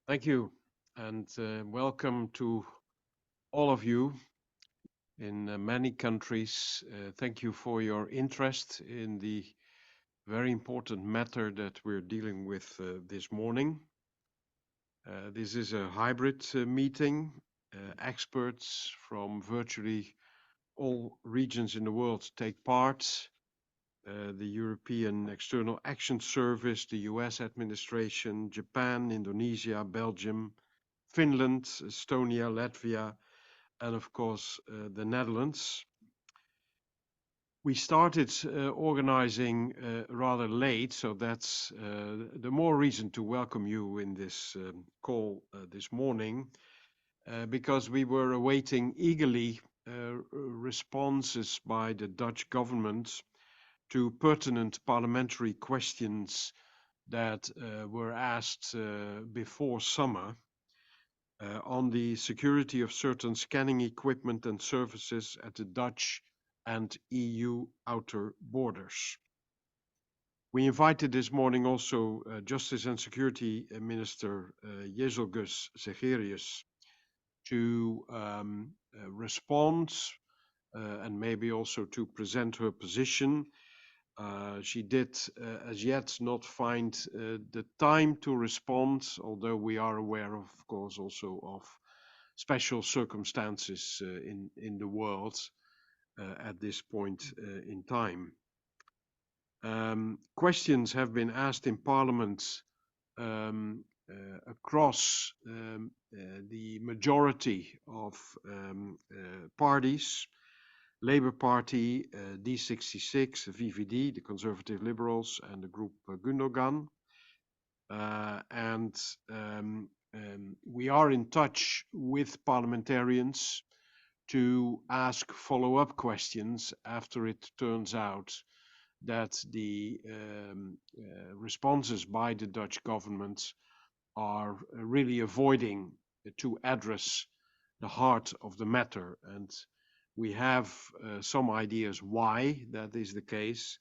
Thank you, and welcome to all of you in many countries. Thank you for your interest in the very important matter that we're dealing with this morning. This is a hybrid meeting. Experts from virtually all regions in the world take part. The European External Action Service, the US administration, Japan, Indonesia, Belgium, Finland, Estonia, Latvia, and of course the Netherlands. We started organizing rather late, so that's the more reason to welcome you in this call this morning, because we were awaiting eagerly responses by the Dutch government to pertinent parliamentary questions that were asked before summer on the security of certain scanning equipment and services at the Dutch and EU outer borders. We invited this morning also Justice and Security Minister Jezelgus Zegerius to respond and maybe also to present her position. She did as yet not find the time to respond, although we are aware, of course, also of special circumstances in the world at this point in time. Questions have been asked in Parliament across the majority of parties. Labour Party, D66, VVD, the Conservative Liberals, and the group Gundogan. And we are in touch with parliamentarians to ask follow-up questions after it turns out that the responses by the Dutch government are really avoiding to address the heart of the matter. And we have some ideas why that is the case,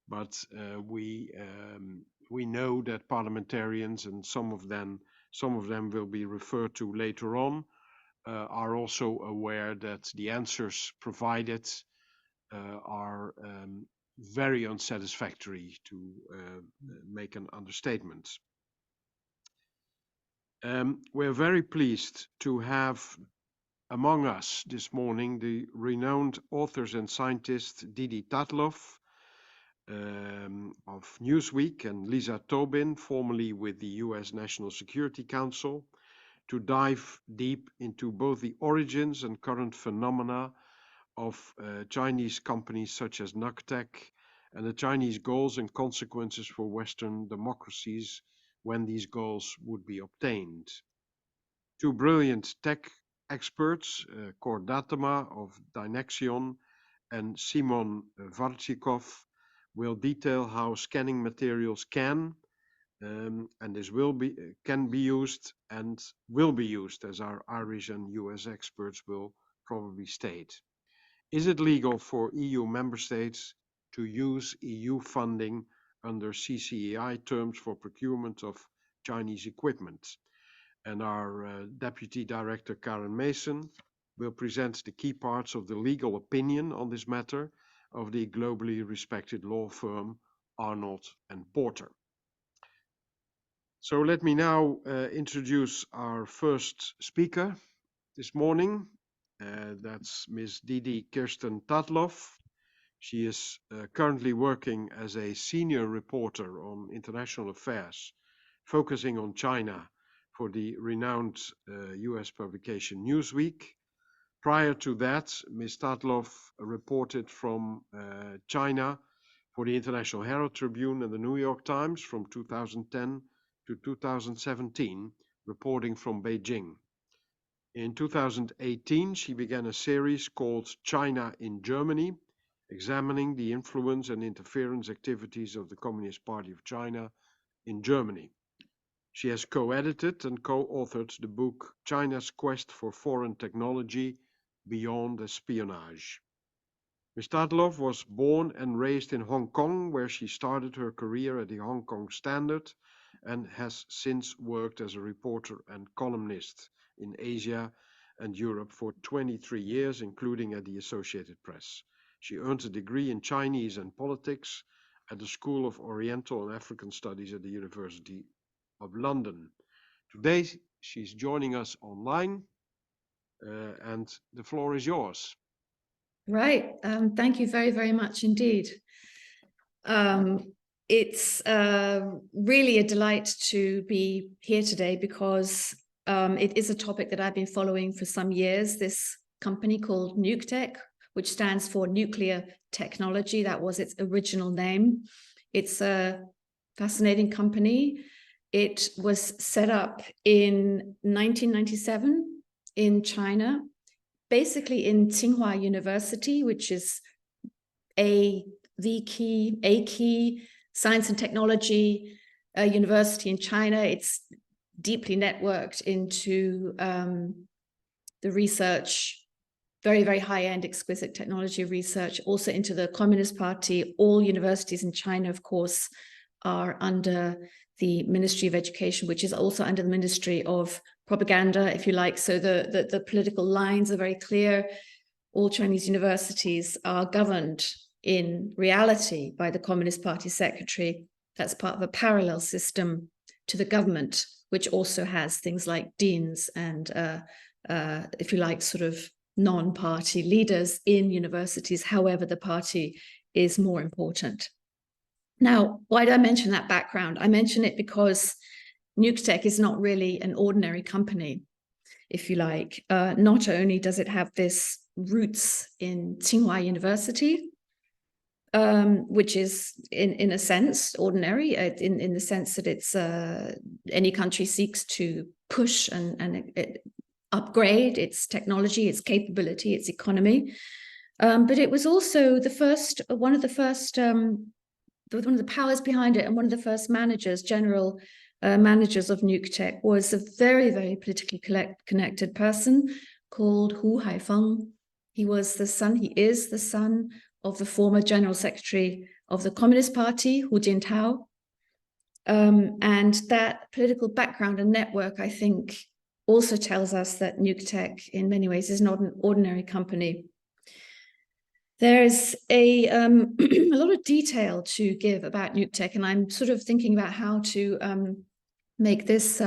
but we know that parliamentarians, and some of them will be referred to later on, are also aware that the answers provided are very unsatisfactory, to make an understatement. We're very pleased to have among us this morning the renowned authors and scientist Didi Tatlov of Newsweek and Lisa Tobin, formerly with the US National Security Council, to dive deep into both the origins and current phenomena of Chinese companies such as Nugtech and the Chinese goals and consequences for Western democracies when these goals would be obtained. Two brilliant tech experts, Cor Datema of Dynexion and Simon Varchikov, will detail how scanning materials can be used and will be used, as our Irish and US experts will probably state. Is it legal for EU member states to use EU funding under CCEI terms for procurement of Chinese equipment? And our Deputy Director Karen Mason will present the key parts of the legal opinion on this matter of the globally respected law firm Arnold and Porter. So let me now introduce our first speaker this morning. That's Ms. Didi Kirsten Tatlov. She is currently working as a senior reporter on international affairs, focusing on China for the renowned US publication Newsweek. Prior to that, Ms. Tatlov reported from China for the International Herald Tribune and the New York Times from 2010 to 2017, reporting from Beijing. In 2018, she began a series called China in Germany, examining the influence and interference activities of the Communist Party of China in Germany. She has co-edited and co-authored the book China's Quest for Foreign Technology Beyond Espionage. Ms. Tatlov was born and raised in Hong Kong, where she started her career at the Hong Kong Standard and has since worked as a reporter and columnist in Asia and Europe for 23 years, including at the Associated Press. She earned a degree in Chinese and politics at the School of Oriental and African Studies at the University of London. Today, she's joining us online, and the floor is yours. Right. Thank you very, very much indeed. It's really a delight to be here today because it is a topic that I've been following for some years. This company called NUKTech, which stands for Nuclear Technology. That was its original name. It's a fascinating company. It was set up in 1997 in China, basically in Tsinghua University, which is the key science and technology university in China. It's deeply networked into the research, very, very high-end, exquisite technology research, also into the Communist Party. All universities in China, of course, are under the Ministry of Education, which is also under the Ministry of Propaganda, if you like. So the political lines are very clear. All Chinese universities are governed in reality by the Communist Party secretary. That's part of a parallel system to the government, which also has things like deans and, if you like, sort of non-party leaders in universities. However, the party is more important. Now, why do I mention that background? I mention it because NUKTech is not really an ordinary company, if you like. Not only does it have this roots in Tsinghua University, which is in a sense ordinary, in the sense that it's any country seeks to push and upgrade its technology, its capability, its economy. But it was also one of the powers behind it, and one of the first general managers of NUKTech was a very, very politically connected person called Hu Haifeng. He is the son of the former General Secretary of the Communist Party, Hu Jintao. And that political background and network, I think, also tells us that NUKTech, in many ways, is not an ordinary company. There's a lot of detail to give about NUKTech, and I'm sort of thinking about how to make this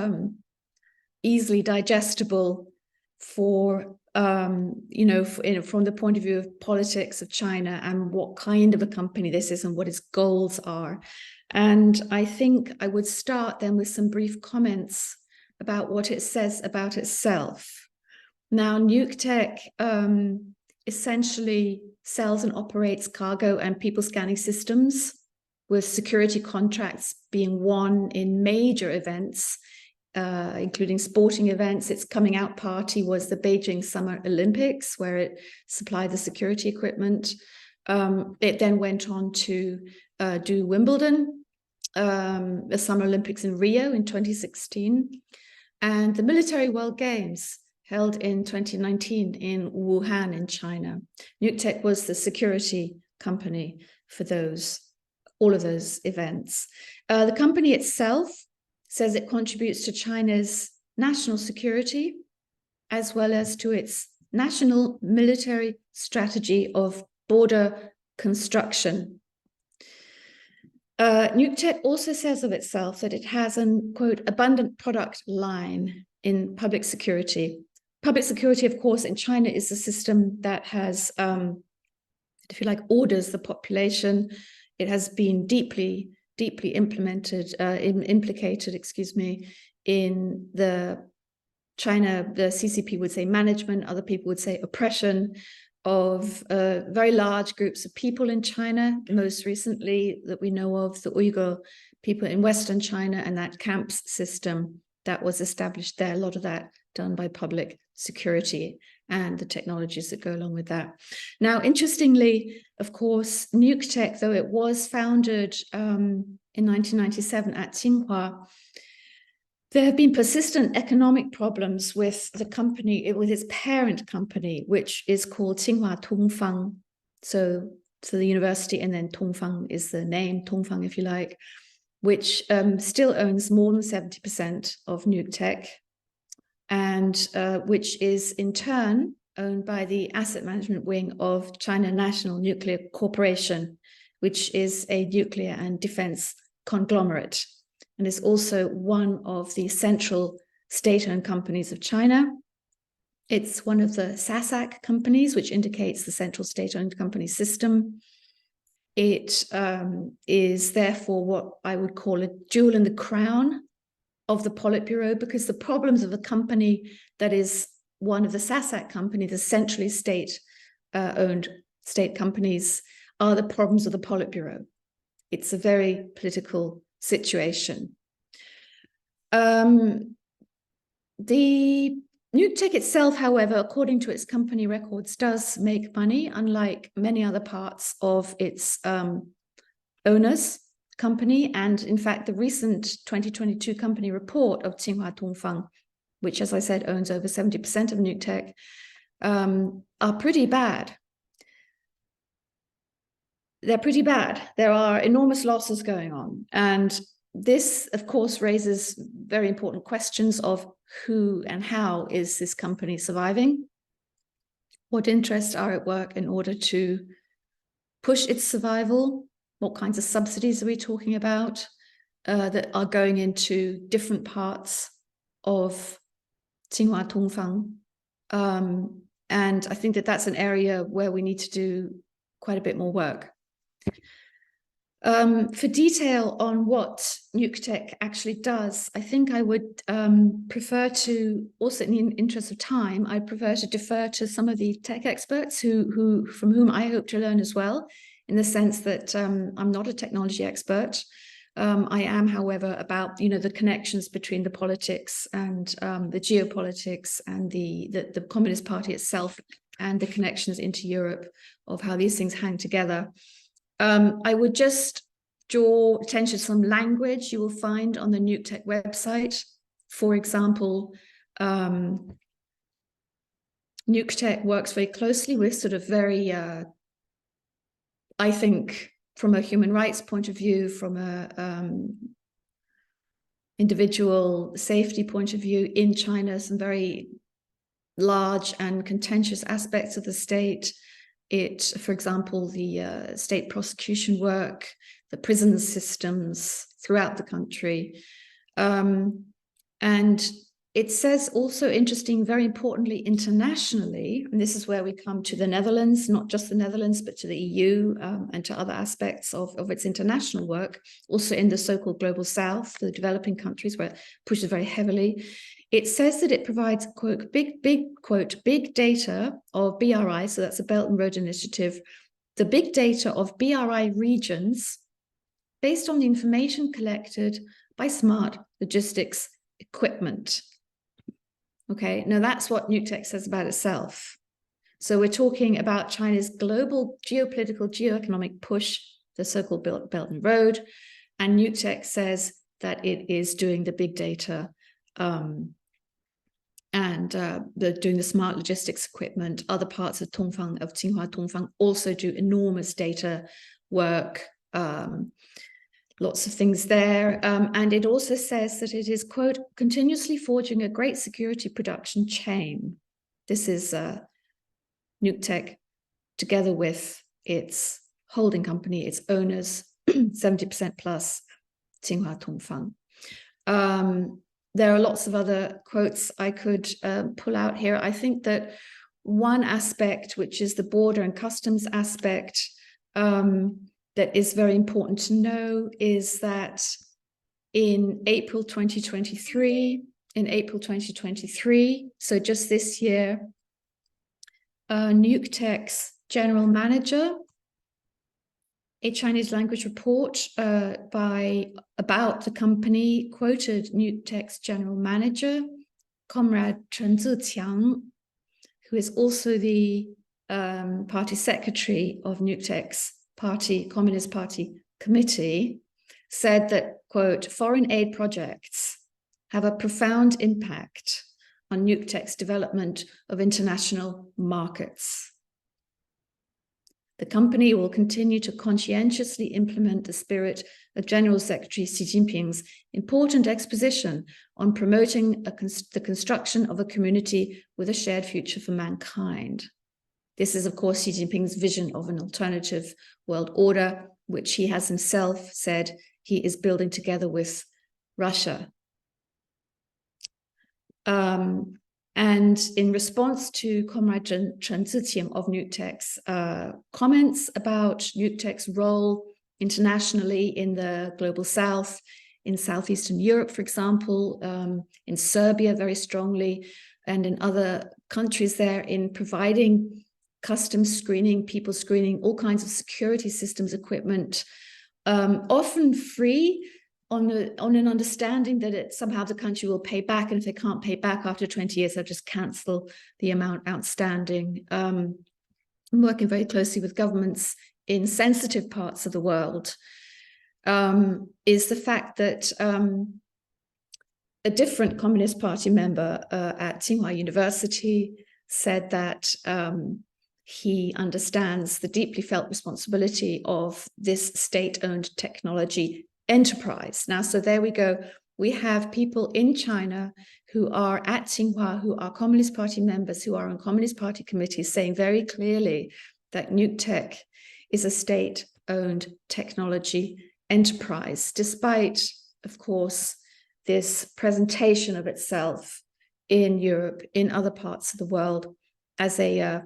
easily digestible for from the point of view of politics of China and what kind of a company this is and what its goals are. And I think I would start then with some brief comments about what it says about itself. Now, NUKTech essentially sells and operates cargo and people scanning systems, with security contracts being won in major events, including sporting events. Its coming out party was the Beijing Summer Olympics, where it supplied the security equipment. It then went on to do Wimbledon, the Summer Olympics in Rio in 2016, and the Military World Games held in 2019 in Wuhan in China. NUKTech was the security company for all of those events. The company itself says it contributes to China's national security, as well as to its national military strategy of border construction. NUKTech also says of itself that it has an, quote, abundant product line in public security. Public security, of course, in China is a system that has, if you like, orders the population. It has been deeply implicated, in the CCP would say management, other people would say oppression of very large groups of people in China, most recently that we know of, the Uyghur people in Western China, and that camps system that was established there, a lot of that done by public security and the technologies that go along with that. Now, interestingly, of course, NUKTech, though it was founded in 1997 at Tsinghua, there have been persistent economic problems with the company, with its parent company, which is called Tsinghua Tongfang. So the university, and then Tongfang is the name, Tongfang, if you like, which still owns more than 70% of NUKTEC, and which is in turn owned by the asset management wing of China National Nuclear Corporation, which is a nuclear and defense conglomerate, and is also one of the central state-owned companies of China. It's one of the SASAC companies, which indicates the central state-owned company system. It is therefore what I would call a jewel in the crown of the Politburo, because the problems of a company that is one of the SASAC company, the centrally state-owned state companies, are the problems of the Politburo. It's a very political situation. The NUKTEC itself, however, according to its company records, does make money, unlike many other parts of its owners' company. And in fact, the recent 2022 company report of Tsinghua Tongfang, which, as I said, owns over 70% of NUKTEC, are pretty bad. They're pretty bad. There are enormous losses going on. And this, of course, raises very important questions of who and how is this company surviving? What interests are at work in order to push its survival? What kinds of subsidies are we talking about that are going into different parts of Tsinghua Tongfang? And I think that that's an area where we need to do quite a bit more work. For detail on what NUKTEC actually does, I think I would prefer to, also in the interest of time, I'd prefer to defer to some of the tech experts from whom I hope to learn as well, in the sense that I'm not a technology expert. I am, however, about the connections between the politics and the geopolitics and the Communist Party itself, and the connections into Europe of how these things hang together. I would just draw attention to some language you will find on the NUKTEC website. For example, NUKTEC works very closely with sort of very, I think, from a human rights point of view, from a individual safety point of view in China, some very large and contentious aspects of the state. For example, the state prosecution work, the prison systems throughout the country. And it says also, interesting, very importantly, internationally, and this is where we come to the Netherlands, not just the Netherlands, but to the EU and to other aspects of its international work, also in the so-called global south, the developing countries where it pushes very heavily. It says that it provides, quote, big data of BRI, so that's a Belt and Road Initiative, the big data of BRI regions based on the information collected by smart logistics equipment. Okay, now that's what NUKTEC says about itself. So we're talking about China's global geopolitical, geoeconomic push, the so-called Belt and Road, and NUKTEC says that it is doing the big data and doing the smart logistics equipment. Other parts of Tsinghua Tongfang also do enormous data work, lots of things there. And it also says that it is, quote, continuously forging a great security production chain. This is NUKTEC, together with its holding company, its owners, 70% plus, Tsinghua Tongfang. There are lots of other quotes I could pull out here. I think that one aspect, which is the border and customs aspect, that is very important to know, is that in April 2023, so just this year, NUKTEC's general manager, a Chinese language report about the company quoted NUKTEC's general manager, Comrade Chen Ziqiang, who is also the party secretary of NUKTEC's Communist Party committee, said that, quote, foreign aid projects have a profound impact on NUKTEC's development of international markets. The company will continue to conscientiously implement the spirit of General Secretary Xi Jinping's important exposition on promoting the construction of a community with a shared future for mankind. This is, of course, Xi Jinping's vision of an alternative world order, which he has himself said he is building together with Russia. And in response to Comrade Chen Zhiqiang of NUKTEC's comments about NUKTEC's role internationally in the Global South, in Southeastern Europe, for example, in Serbia very strongly, and in other countries there in providing customs screening, people screening, all kinds of security systems equipment, often free, on an understanding that somehow the country will pay back, and if they can't pay back after 20 years, they'll just cancel the amount outstanding. I'm working very closely with governments in sensitive parts of the world, is the fact that a different Communist Party member at Tsinghua University said that he understands the deeply felt responsibility of this state-owned technology enterprise. Now, so there we go. We have people in China who are at Tsinghua, who are Communist Party members, who are on Communist Party committees, saying very clearly that NUKTEC is a state-owned technology enterprise, despite, of course, this presentation of itself in Europe, in other parts of the world, as a,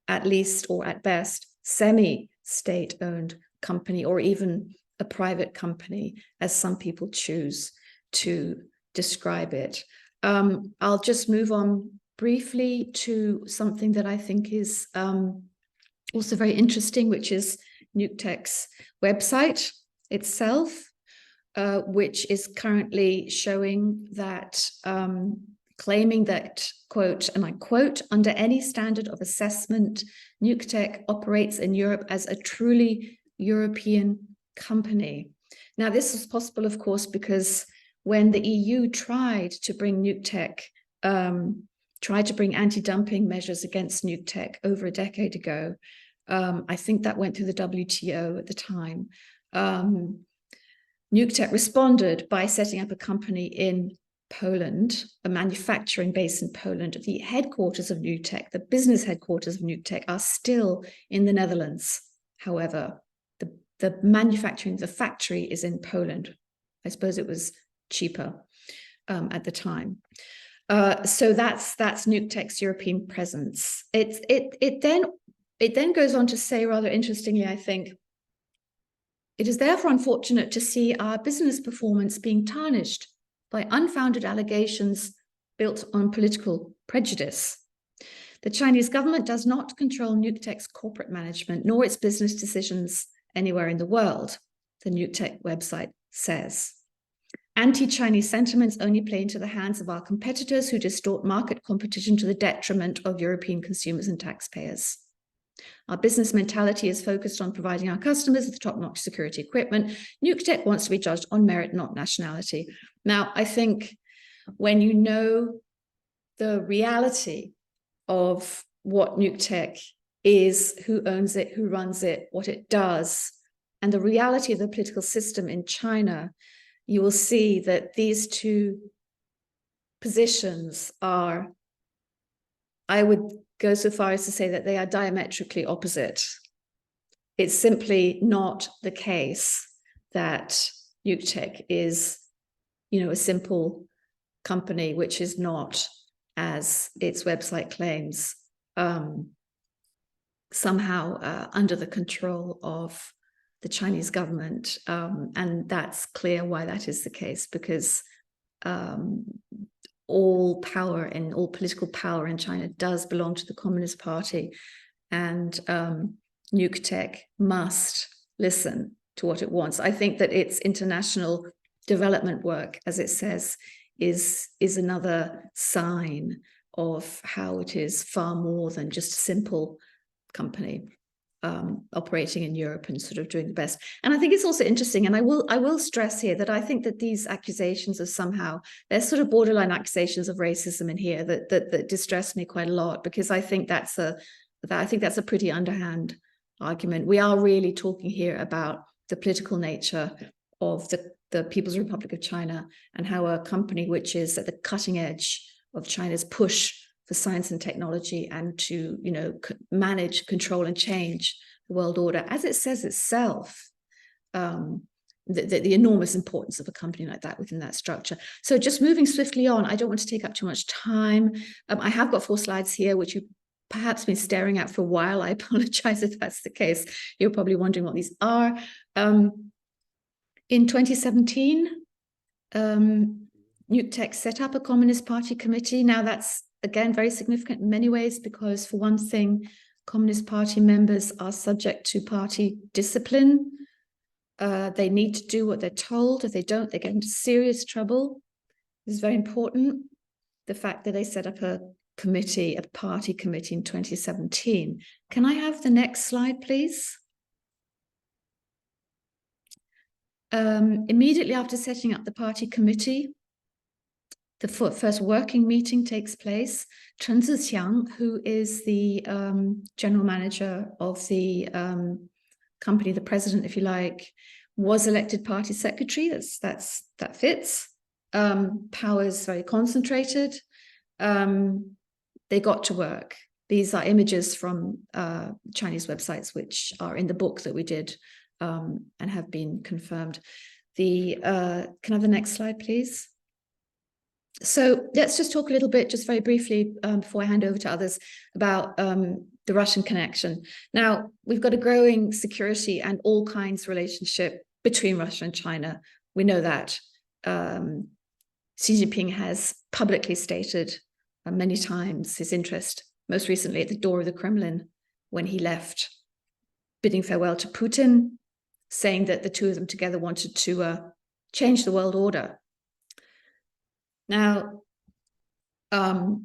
at least or at best, semi-state-owned company, or even a private company, as some people choose to describe it. I'll just move on briefly to something that I think is also very interesting, which is NUKTEC's website itself, which is currently showing that, claiming that, quote, and I quote, under any standard of assessment, NUKTEC operates in Europe as a truly European company. Now, this was possible, of course, because when the EU tried to bring NUKTEC, tried to bring anti-dumping measures against NUKTEC over a decade ago, I think that went through the WTO at the time. NUKTEC responded by setting up a company in Poland, a manufacturing base in Poland. The headquarters of NUKTEC, the business headquarters of NUKTEC, are still in the Netherlands. However, the manufacturing, the factory is in Poland. I suppose it was cheaper at the time. So that's NUKTEC's European presence. It then goes on to say, rather interestingly, I think, it is therefore unfortunate to see our business performance being tarnished by unfounded allegations built on political prejudice. The Chinese government does not control NUKTEC's corporate management, nor its business decisions anywhere in the world, the NUKTEC website says. Anti-Chinese sentiments only play into the hands of our competitors who distort market competition to the detriment of European consumers and taxpayers. Our business mentality is focused on providing our customers with top-notch security equipment. NUKTEC wants to be judged on merit, not nationality. Now, I think when you know the reality of what NUKTEC is, who owns it, who runs it, what it does, and the reality of the political system in China, you will see that these two positions are, I would go so far as to say that they are diametrically opposite. It's simply not the case that NUKTEC is, a simple company which is not, as its website claims, somehow under the control of the Chinese government. And that's clear why that is the case, because all power and all political power in China does belong to the Communist Party, and NUKTEC must listen to what it wants. I think that its international development work, as it says, is another sign of how it is far more than just a simple company operating in Europe and sort of doing the best. And I think it's also interesting, and I will stress here that I think that these accusations of somehow, there's sort of borderline accusations of racism in here that distress me quite a lot, because I think that's a pretty underhand argument. We are really talking here about the political nature of the People's Republic of China and how a company which is at the cutting edge of China's push for science and technology and to, manage, control, and change the world order, as it says itself, the enormous importance of a company like that within that structure. So just moving swiftly on, I don't want to take up too much time. I have got 4 slides here, which you've perhaps been staring at for a while. I apologize if that's the case. You're probably wondering what these are. In 2017, NUCTEC set up a Communist Party committee. Now that's, again, very significant in many ways because, for one thing, Communist Party members are subject to party discipline. They need to do what they're told. If they don't, they get into serious trouble. This is very important. The fact that they set up a committee, a party committee in 2017. Can I have the next slide, please? Immediately after setting up the party committee, the first working meeting takes place. Chen Ziqiang, who is the general manager of the company, the president, if you like, was elected party secretary. That fits. Power is very concentrated. They got to work. These are images from Chinese websites, which are in the book that we did and have been confirmed. Can I have the next slide, please? So let's just talk a little bit, just very briefly, before I hand over to others, about the Russian connection. Now, we've got a growing security and all kinds relationship between Russia and China. We know that. Xi Jinping has publicly stated many times his interest, most recently at the door of the Kremlin when he left, bidding farewell to Putin, saying that the two of them together wanted to change the world order. Now, there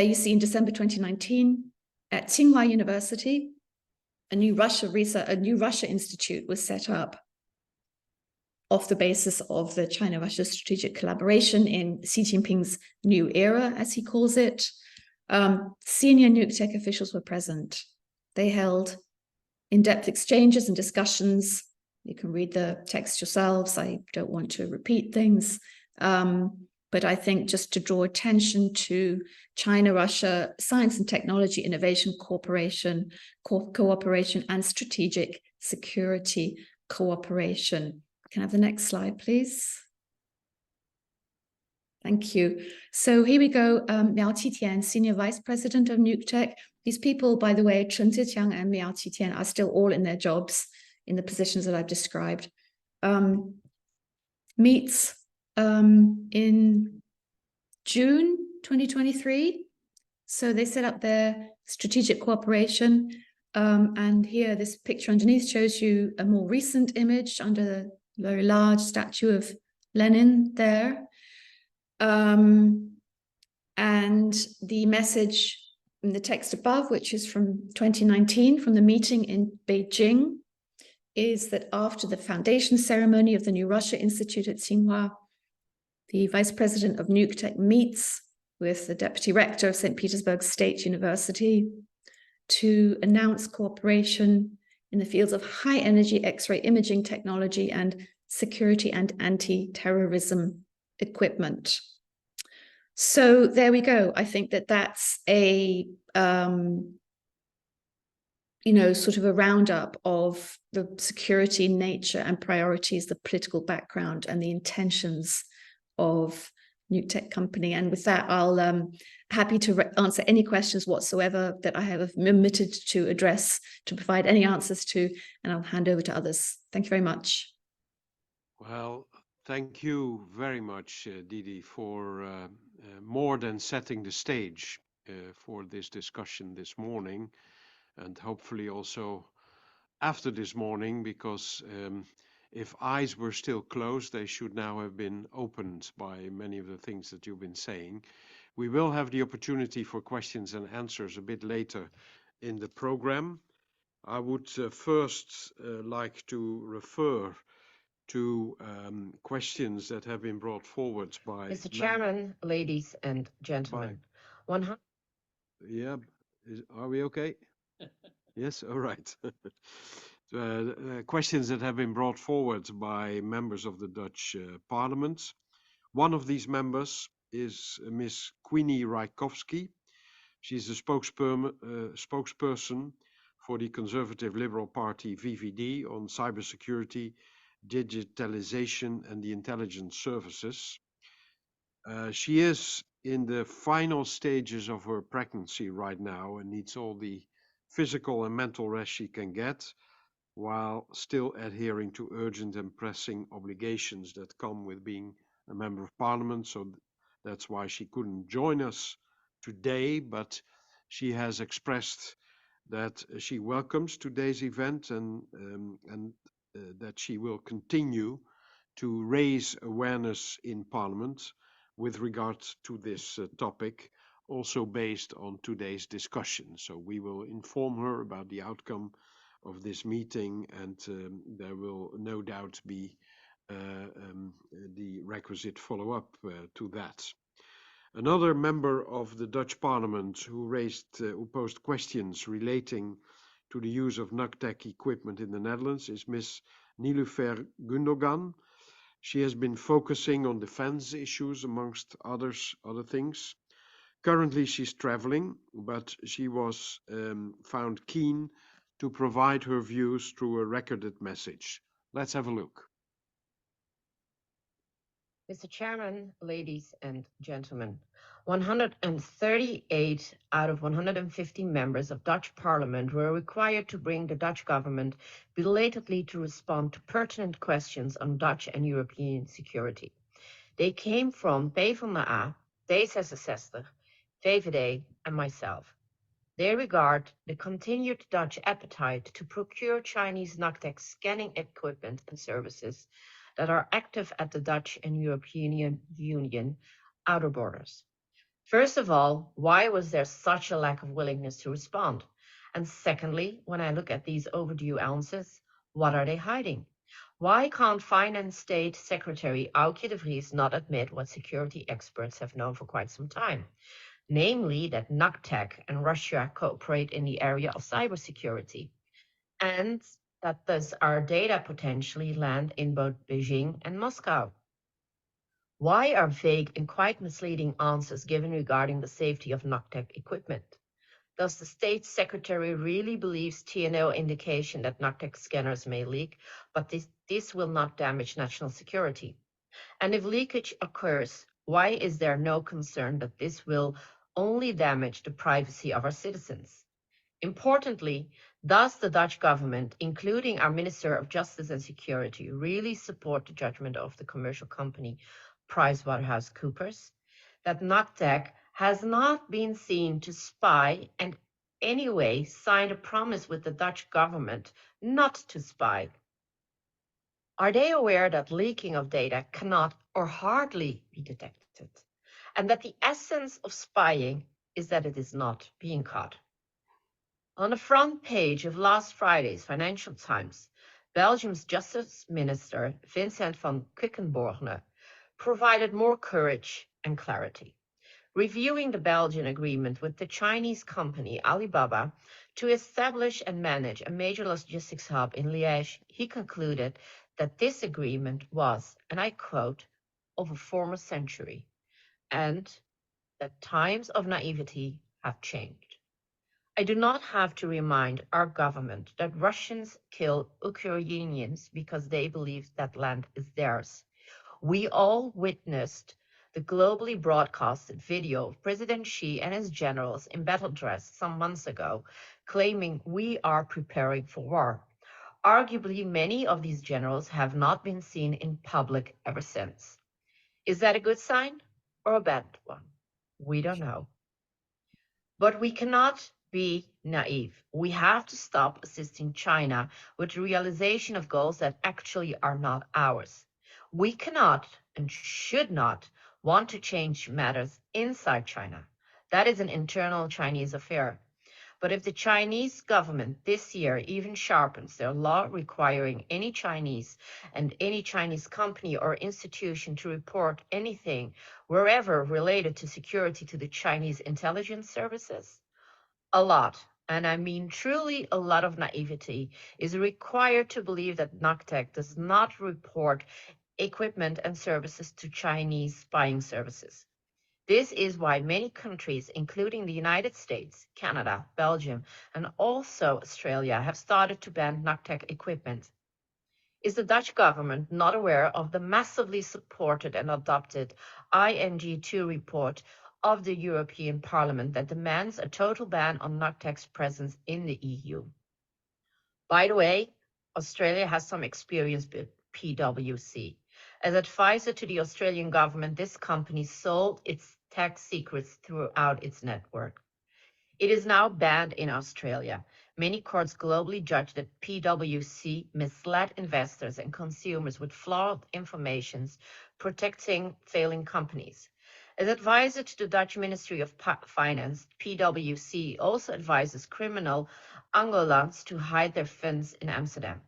you see in December 2019, at Tsinghua University, a new Russia Institute was set up off the basis of the China-Russia strategic collaboration in Xi Jinping's new era, as he calls it. Senior NUCTEC officials were present. They held in-depth exchanges and discussions. You can read the text yourselves. I don't want to repeat things. But I think just to draw attention to China-Russia science and technology innovation cooperation, and strategic security cooperation. Can I have the next slide, please? Thank you. So here we go. Miao Qitian, Senior Vice President of NUCTEC. These people, by the way, Chen Ziqiang and Miao Qitian, are still all in their jobs in the positions that I've described. Meets in June 2023. So they set up their strategic cooperation. And here, this picture underneath shows you a more recent image under the very large statue of Lenin there. And the message in the text above, which is from 2019, from the meeting in Beijing, is that after the foundation ceremony of the new Russia Institute at Tsinghua, the vice president of NUCTEC meets with the deputy rector of St. Petersburg State University to announce cooperation in the fields of high energy X-ray imaging technology and security and anti-terrorism equipment. So there we go. I think that that's a, sort of a roundup of the security nature and priorities, the political background and the intentions of NUCTEC company. And with that, I'll happy to answer any questions whatsoever that I have omitted to address, to provide any answers to, and I'll hand over to others. Thank you very much. Well, thank you very much, Didi, for more than setting the stage for this discussion this morning, and hopefully also after this morning, because if eyes were still closed, they should now have been opened by many of the things that you've been saying. We will have the opportunity for questions and answers a bit later in the program. I would first like to refer to questions that have been brought forward by... Mr. Chairman, ladies and gentlemen. Yeah, are we okay? Yes, all right. Questions that have been brought forward by members of the Dutch Parliament. One of these members is Ms. Queenie Rajkowski. She's the spokesperson for the Conservative Liberal Party VVD on cybersecurity, digitalization and the intelligence services. She is in the final stages of her pregnancy right now and needs all the physical and mental rest she can get, while still adhering to urgent and pressing obligations that come with being a member of parliament. So that's why she couldn't join us today, but she has expressed that she welcomes today's event and that she will continue to raise awareness in parliament with regards to this topic, also based on today's discussion. So we will inform her about the outcome of this meeting, and there will no doubt be the requisite follow-up to that. Another member of the Dutch Parliament who posed questions relating to the use of NUCTEC equipment in the Netherlands is Ms. Nilufer Gundogan. She has been focusing on defense issues amongst other things. Currently she's traveling, but she was found keen to provide her views through a recorded message. Let's have a look. Mr. Chairman, ladies and gentlemen, 138 out of 150 members of Dutch Parliament were required to bring the Dutch government belatedly to respond to pertinent questions on Dutch and European security. They came from PvdA, D66, VVD, and myself. They regard the continued Dutch appetite to procure Chinese NUCTEC scanning equipment and services that are active at the Dutch and European Union outer borders. First of all, why was there such a lack of willingness to respond? And secondly, when I look at these overdue answers, what are they hiding? Why can't Finance State Secretary Aukje de Vries not admit what security experts have known for quite some time? Namely, that NUCTEC and Russia cooperate in the area of cybersecurity, and that thus our data potentially land in both Beijing and Moscow. Why are vague and quite misleading answers given regarding the safety of NUCTEC equipment? Does the State Secretary really believe TNO indication that NUCTEC scanners may leak, but this will not damage national security? And if leakage occurs, why is there no concern that this will only damage the privacy of our citizens? Importantly, does the Dutch government, including our Minister of Justice and Security, really support the judgment of the commercial company PricewaterhouseCoopers that NUCTEC has not been seen to spy and anyway signed a promise with the Dutch government not to spy? Are they aware that leaking of data cannot or hardly be detected, and that the essence of spying is that it is not being caught? On the front page of last Friday's Financial Times, Belgium's Justice Minister Vincent van Quickenborne provided more courage and clarity. Reviewing the Belgian agreement with the Chinese company Alibaba to establish and manage a major logistics hub in Liège, he concluded that this agreement was, and I quote, of a former century, and that times of naivety have changed. I do not have to remind our government that Russians kill Ukrainians because they believe that land is theirs. We all witnessed the globally broadcasted video of President Xi and his generals in battle dress some months ago, claiming we are preparing for war. Arguably, many of these generals have not been seen in public ever since. Is that a good sign or a bad one? We don't know. But we cannot be naive. We have to stop assisting China with the realization of goals that actually are not ours. We cannot and should not want to change matters inside China. That is an internal Chinese affair. But if the Chinese government this year even sharpens their law requiring any Chinese and any Chinese company or institution to report anything wherever related to security to the Chinese intelligence services, a lot and I mean truly a lot of naivety, is required to believe that NUCTEC does not report equipment and services to Chinese spying services. This is why many countries, including the United States, Canada, Belgium, and also Australia, have started to ban NUCTEC equipment. Is the Dutch government not aware of the massively supported and adopted ING2 report of the European Parliament that demands a total ban on NUCTEC's presence in the EU? By the way, Australia has some experience with PwC. As advisor to the Australian government, this company sold its tax secrets throughout its network. It is now banned in Australia. Many courts globally judge that PwC misled investors and consumers with flawed information, protecting failing companies. As advisor to the Dutch Ministry of Finance, PwC also advises criminal Angolans to hide their funds in Amsterdam.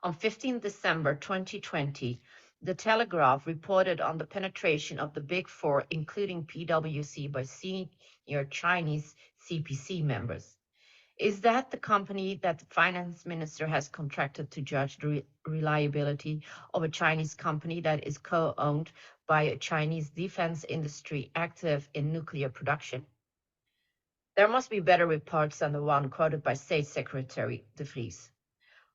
On 15 December 2020, The Telegraph reported on the penetration of the Big Four, including PwC, by senior Chinese CPC members. Is that the company that the finance minister has contracted to judge the reliability of a Chinese company that is co-owned by a Chinese defense industry active in nuclear production? There must be better reports than the one quoted by State Secretary De Vries.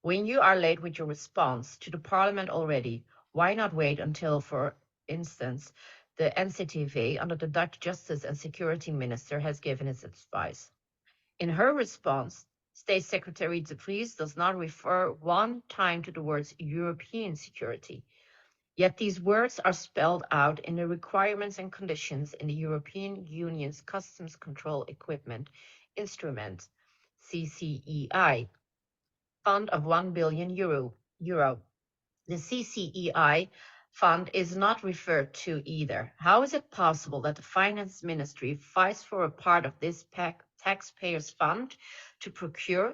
When you are late with your response to the Parliament already, why not wait until, for instance, the NCTV under the Dutch Justice and Security Minister has given its advice? In her response, State Secretary De Vries does not refer one time to the words European security. Yet these words are spelled out in the requirements and conditions in the European Union's Customs Control Equipment Instrument, CCEI, fund of €1 billion. The CCEI fund is not referred to either. How is it possible that the Finance Ministry fights for a part of this taxpayers' fund to procure,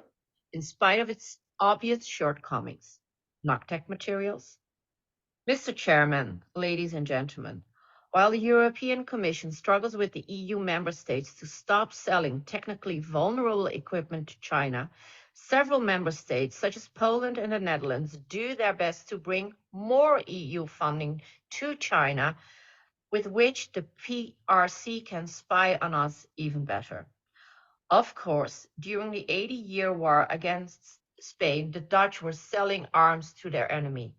in spite of its obvious shortcomings, NUCTEC materials? Mr. Chairman, ladies and gentlemen, while the European Commission struggles with the EU member states to stop selling technically vulnerable equipment to China, several member states, such as Poland and the Netherlands, do their best to bring more EU funding to China, with which the PRC can spy on us even better. Of course, during the 80-year war against Spain, the Dutch were selling arms to their enemy.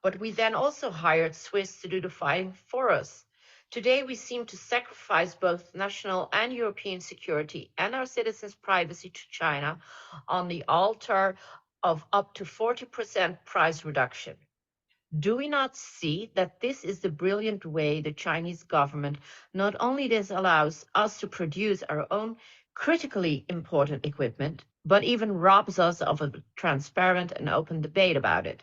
But we then also hired Swiss to do the fighting for us. Today, we seem to sacrifice both national and European security and our citizens' privacy to China on the altar of up to 40% price reduction. Do we not see that this is the brilliant way the Chinese government not only disallows us to produce our own critically important equipment, but even robs us of a transparent and open debate about it?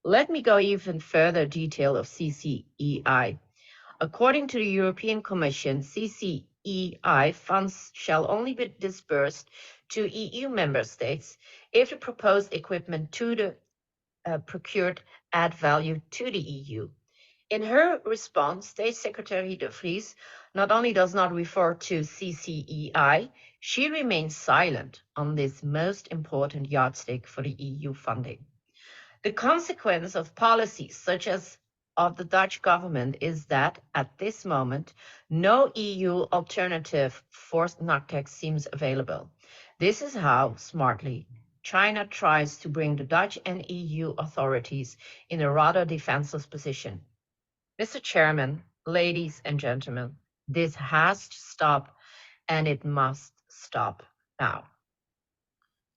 Let me go even further detail of CCEI. According to the European Commission, CCEI funds shall only be disbursed to EU member states if the proposed equipment to the procured add value to the EU. In her response, State Secretary De Vries not only does not refer to CCEI, she remains silent on this most important yardstick for the EU funding. The consequence of policies such as of the Dutch government is that, at this moment, no EU alternative for NUCTEC seems available. This is how, smartly, China tries to bring the Dutch and EU authorities in a rather defenseless position. Mr. Chairman, ladies and gentlemen, this has to stop, and it must stop now.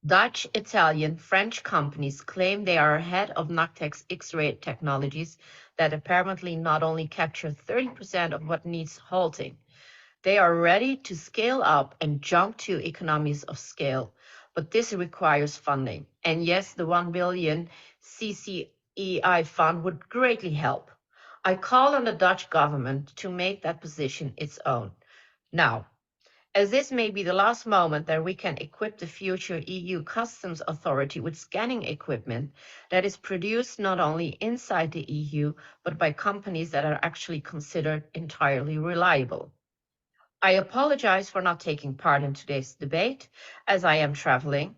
Dutch, Italian, French companies claim they are ahead of NUCTEC's X-ray technologies that apparently not only capture 30% of what needs halting, they are ready to scale up and jump to economies of scale. But this requires funding. And yes, the 1 billion CCEI fund would greatly help. I call on the Dutch government to make that position its own. Now, as this may be the last moment that we can equip the future EU Customs Authority with scanning equipment that is produced not only inside the EU, but by companies that are actually considered entirely reliable. I apologize for not taking part in today's debate as I am traveling,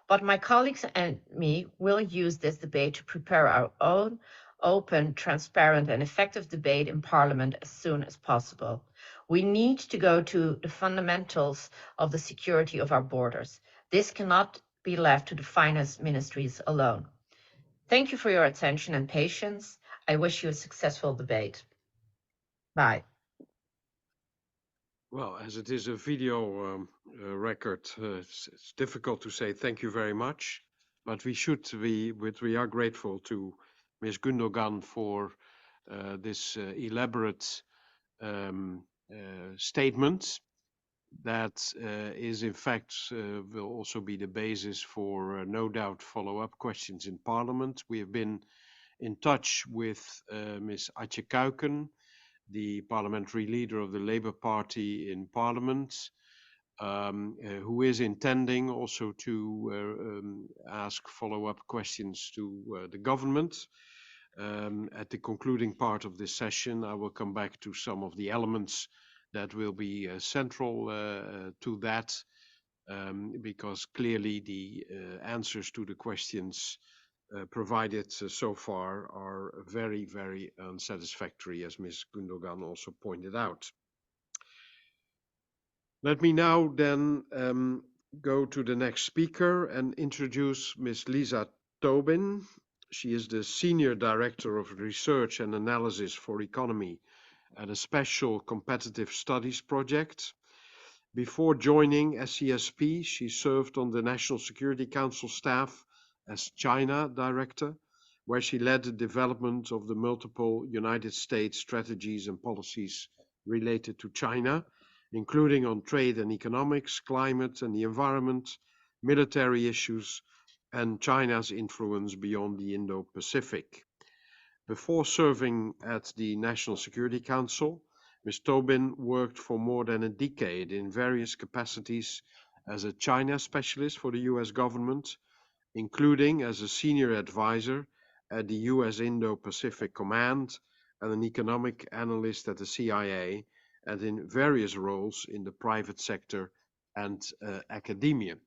but my colleagues and me will use this debate to prepare our own open, transparent, and effective debate in Parliament as soon as possible. We need to go to the fundamentals of the security of our borders. This cannot be left to the finance ministries alone. Thank you for your attention and patience. I wish you a successful debate. Bye. Well, as it is a video record, it's difficult to say thank you very much, but we are grateful to Ms. Gundogan for this elaborate statement that is in fact will also be the basis for no doubt follow-up questions in Parliament. We have been in touch with Ms. Atje Kuiken, the parliamentary leader of the Labour Party in Parliament, who is intending also to ask follow-up questions to the government. At the concluding part of this session, I will come back to some of the elements that will be central to that, because clearly the answers to the questions provided so far are very, very unsatisfactory, as Ms. Gundogan also pointed out. Let me now then go to the next speaker and introduce Ms. Lisa Tobin. She is the Senior Director of Research and Analysis for Economy at a special competitive studies project. Before joining SCSP, she served on the National Security Council staff as China Director, where she led the development of the multiple United States strategies and policies related to China, including on trade and economics, climate and the environment, military issues, and China's influence beyond the Indo-Pacific. Before serving at the National Security Council, Ms. Tobin worked for more than a decade in various capacities as a China specialist for the US government, including as a senior advisor at the US Indo-Pacific Command and an economic analyst at the CIA, and in various roles in the private sector and academia.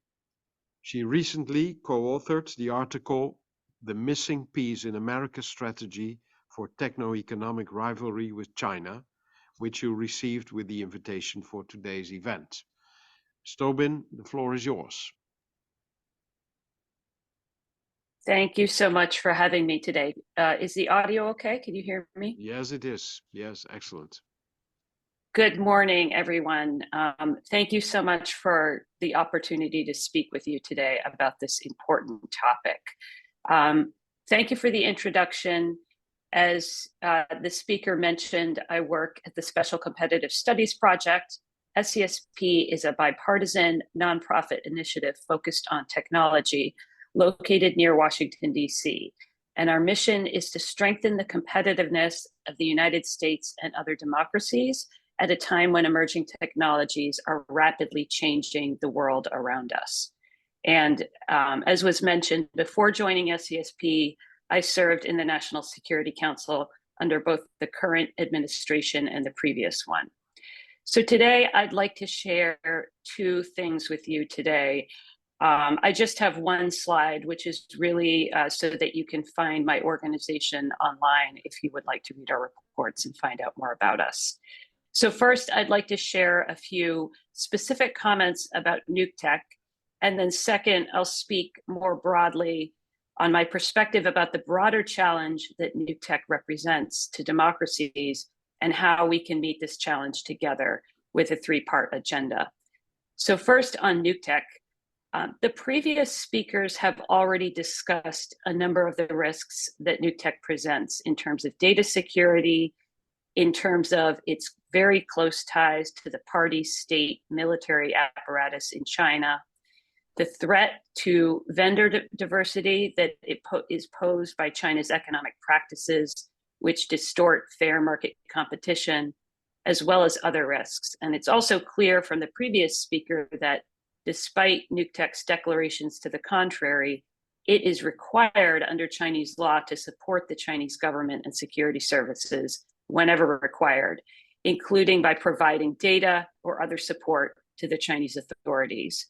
She recently co-authored the article, "The Missing Piece in America's Strategy for Techno-Economic Rivalry with China," which you received with the invitation for today's event. Ms. Tobin, the floor is yours. Thank you so much for having me today. Is the audio okay? Can you hear me? Yes, it is. Yes, excellent. Good morning, everyone. Thank you so much for the opportunity to speak with you today about this important topic. Thank you for the introduction. As the speaker mentioned, I work at the Special Competitive Studies Project. SCSP is a bipartisan nonprofit initiative focused on technology located near Washington, D.C. And our mission is to strengthen the competitiveness of the United States and other democracies at a time when emerging technologies are rapidly changing the world around us. And as was mentioned, before joining SCSP, I served in the National Security Council under both the current administration and the previous one. So today I'd like to share two things with you today. I just have one slide, which is really so that you can find my organization online if you would like to read our reports and find out more about us. So first, I'd like to share a few specific comments about NUCTEC. And then second, I'll speak more broadly on my perspective about the broader challenge that NUCTEC represents to democracies and how we can meet this challenge together with a three-part agenda. So first on NUCTEC, the previous speakers have already discussed a number of the risks that NUCTEC presents in terms of data security, in terms of its very close ties to the party state military apparatus in China, the threat to vendor diversity that is posed by China's economic practices, which distort fair market competition, as well as other risks. And it's also clear from the previous speaker that despite NUCTEC's declarations to the contrary, it is required under Chinese law to support the Chinese government and security services whenever required. including by providing data or other support to the Chinese authorities.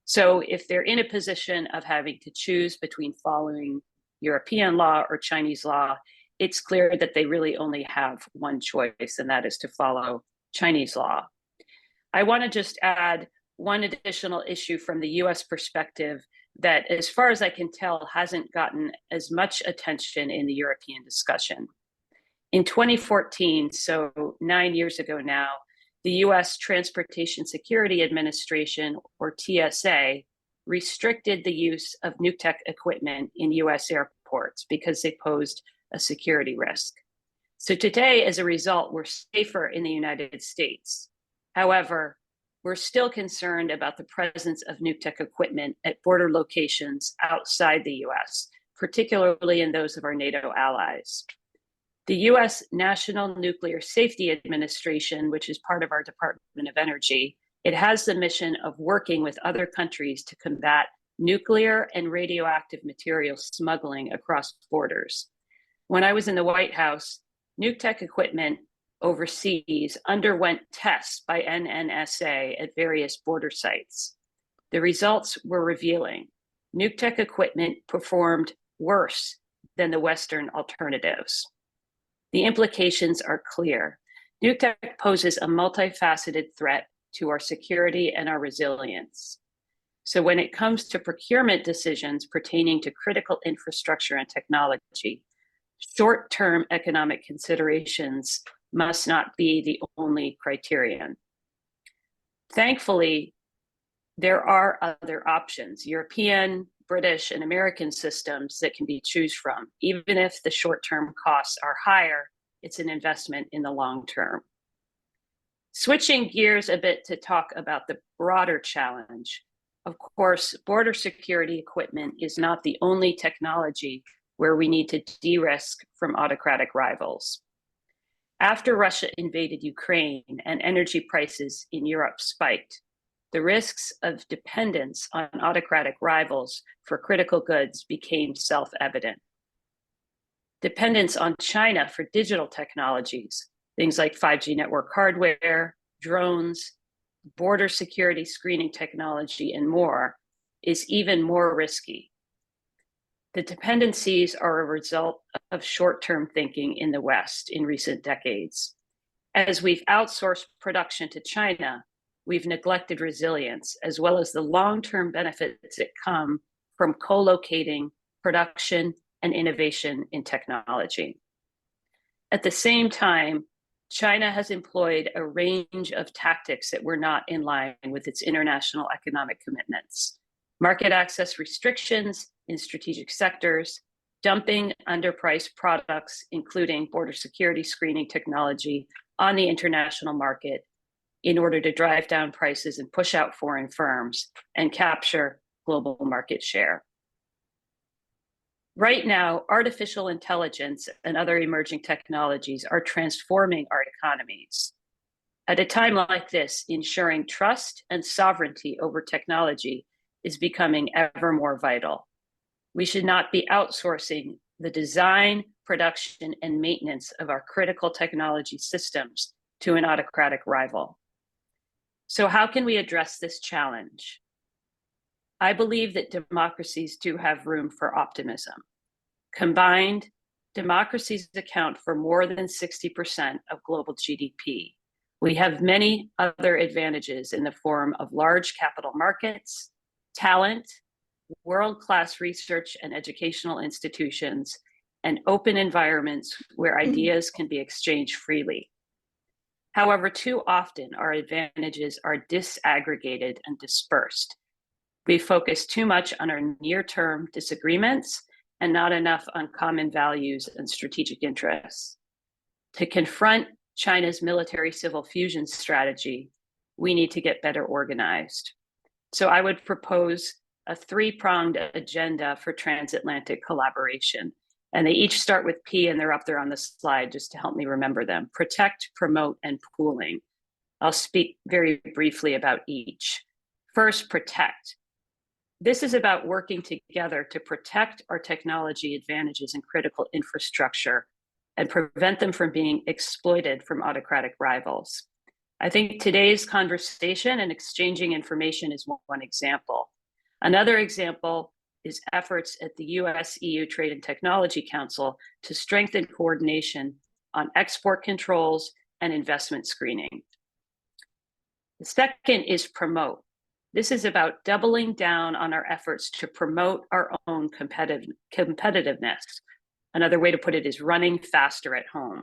So if they're in a position of having to choose between following European law or Chinese law, it's clear that they really only have one choice, and that is to follow Chinese law. I want to just add one additional issue from the US perspective that, as far as I can tell, hasn't gotten as much attention in the European discussion. In 2014, so 9 years ago now, the US Transportation Security Administration, or TSA, restricted the use of nuctech equipment in US airports because they posed a security risk. So today, as a result, we're safer in the United States. However, we're still concerned about the presence of nuctech equipment at border locations outside the US, particularly in those of our NATO allies. The US National Nuclear Safety Administration, which is part of our Department of Energy, it has the mission of working with other countries to combat nuclear and radioactive material smuggling across borders. When I was in the White House, nuctech equipment overseas underwent tests by NNSA at various border sites. The results were revealing. Nuctech equipment performed worse than the Western alternatives. The implications are clear. Nuctech poses a multifaceted threat to our security and our resilience. So when it comes to procurement decisions pertaining to critical infrastructure and technology, short-term economic considerations must not be the only criterion. Thankfully, there are other options, European, British, and American systems that can be choose from. Even if the short-term costs are higher, it's an investment in the long term. Switching gears a bit to talk about the broader challenge. Of course, border security equipment is not the only technology where we need to de-risk from autocratic rivals. After Russia invaded Ukraine and energy prices in Europe spiked, the risks of dependence on autocratic rivals for critical goods became self-evident. Dependence on China for digital technologies, things like 5G network hardware, drones, border security screening technology, and more, is even more risky. The dependencies are a result of short-term thinking in the West in recent decades. As we've outsourced production to China, we've neglected resilience, as well as the long-term benefits that come from co-locating production and innovation in technology. At the same time, China has employed a range of tactics that were not in line with its international economic commitments. Market access restrictions in strategic sectors, dumping underpriced products, including border security screening technology, on the international market in order to drive down prices and push out foreign firms and capture global market share. Right now, artificial intelligence and other emerging technologies are transforming our economies. At a time like this, ensuring trust and sovereignty over technology is becoming ever more vital. We should not be outsourcing the design, production, and maintenance of our critical technology systems to an autocratic rival. So how can we address this challenge? I believe that democracies do have room for optimism. Combined, democracies account for more than 60% of global GDP. We have many other advantages in the form of large capital markets, talent, world-class research and educational institutions, and open environments where ideas can be exchanged freely. However, too often our advantages are disaggregated and dispersed. We focus too much on our near-term disagreements and not enough on common values and strategic interests. To confront China's military-civil fusion strategy, we need to get better organized. So I would propose a three-pronged agenda for transatlantic collaboration. And they each start with P, and they're up there on the slide just to help me remember them. Protect, promote, and pooling. I'll speak very briefly about each. First, protect. This is about working together to protect our technology advantages in critical infrastructure and prevent them from being exploited from autocratic rivals. I think today's conversation and exchanging information is one example. Another example is efforts at the US-EU Trade and Technology Council to strengthen coordination on export controls and investment screening. The second is promote. This is about doubling down on our efforts to promote our own competitiveness. Another way to put it is running faster at home.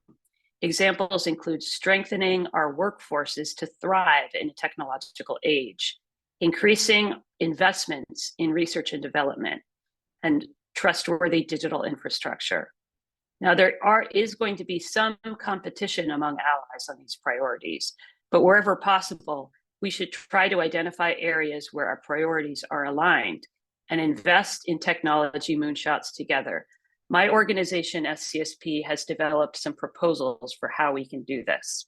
Examples include strengthening our workforces to thrive in a technological age, increasing investments in research and development, and trustworthy digital infrastructure. Now, there is going to be some competition among allies on these priorities, but wherever possible, we should try to identify areas where our priorities are aligned and invest in technology moonshots together. My organization, SCSP, has developed some proposals for how we can do this.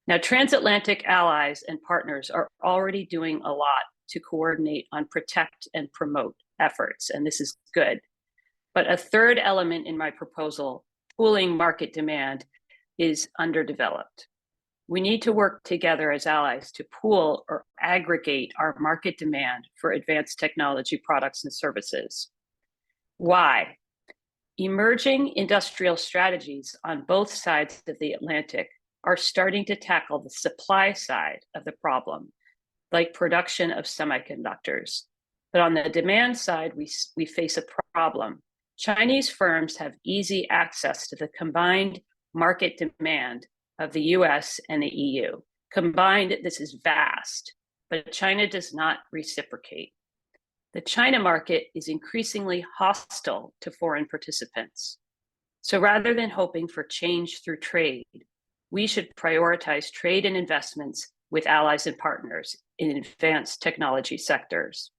Now, transatlantic allies and partners are already doing a lot to coordinate on protect and promote efforts, and this is good. But a third element in my proposal, pooling market demand, is underdeveloped. We need to work together as allies to pool or aggregate our market demand for advanced technology products and services. Why? Emerging industrial strategies on both sides of the Atlantic are starting to tackle the supply side of the problem, like production of semiconductors. But on the demand side, we face a problem. Chinese firms have easy access to the combined market demand of the US and the EU. Combined, this is vast, but China does not reciprocate. The China market is increasingly hostile to foreign participants. So rather than hoping for change through trade, we should prioritize trade and investments with allies and partners in advanced technology sectors.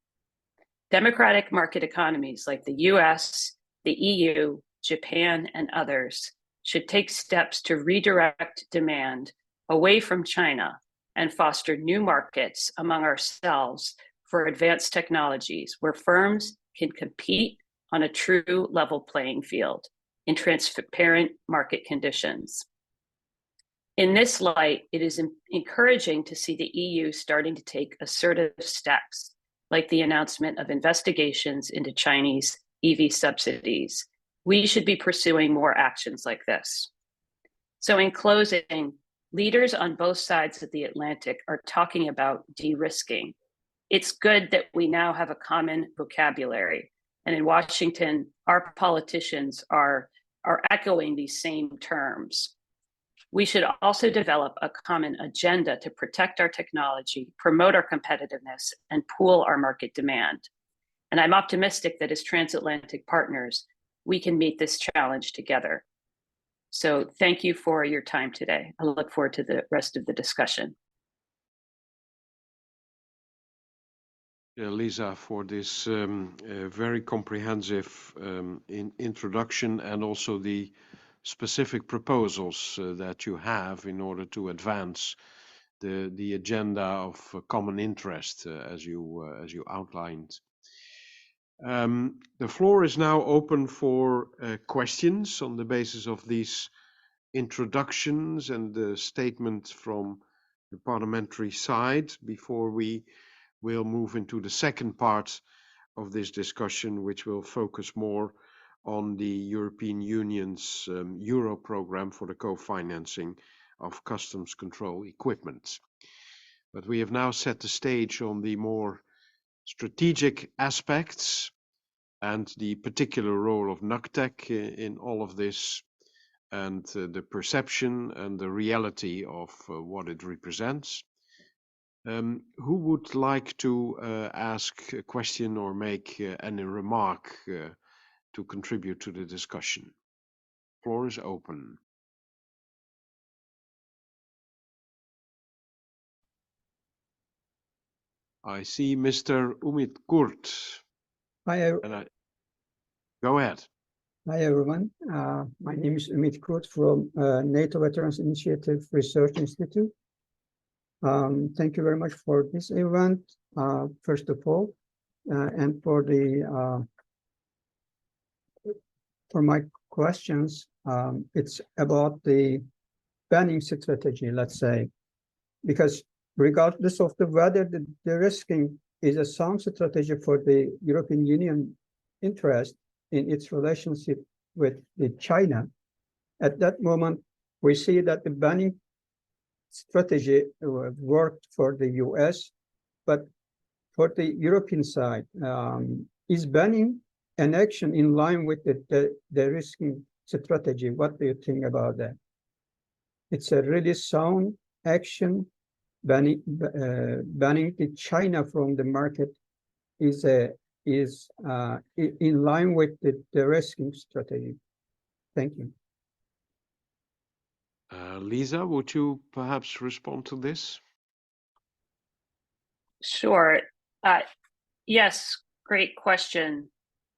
Democratic market economies like the US, the EU, Japan, and others should take steps to redirect demand away from China and foster new markets among ourselves for advanced technologies where firms can compete on a true level playing field in transparent market conditions. In this light, it is encouraging to see the EU starting to take assertive steps, like the announcement of investigations into Chinese EV subsidies. We should be pursuing more actions like this. So in closing, leaders on both sides of the Atlantic are talking about de-risking. It's good that we now have a common vocabulary. And in Washington, our politicians are echoing these same terms. We should also develop a common agenda to protect our technology, promote our competitiveness, and pool our market demand. And I'm optimistic that as transatlantic partners, we can meet this challenge together. So thank you for your time today. I look forward to the rest of the discussion. Yeah, Lisa, for this very comprehensive introduction and also the specific proposals that you have in order to advance the agenda of common interest as you outlined. The floor is now open for questions on the basis of these introductions and the statement from the parliamentary side before we will move into the second part of this discussion, which will focus more on the European Union's Euro program for the co-financing of customs control equipment. But we have now set the stage on the more strategic aspects and the particular role of NUCTEC in all of this, and the perception and the reality of what it represents. Who would like to ask a question or make any remark to contribute to the discussion? Floor is open. I see Mr. Umit Kurt. Hi, Go ahead. Hi everyone. My name is Umit Kurt from NATO Veterans Initiative Research Institute. Thank you very much for this event, first of all, and for the for my questions. It's about the banning strategy, let's say, because regardless of whether the de-risking is a sound strategy for the European Union interest in its relationship with China, at that moment, we see that the banning strategy worked for the US, but for the European side, is banning an action in line with the de-risking strategy? What do you think about that? It's a really sound action. Banning the China from the market is in line with the de-risking strategy. Thank you. Lisa, would you perhaps respond to this? Sure. Yes, great question.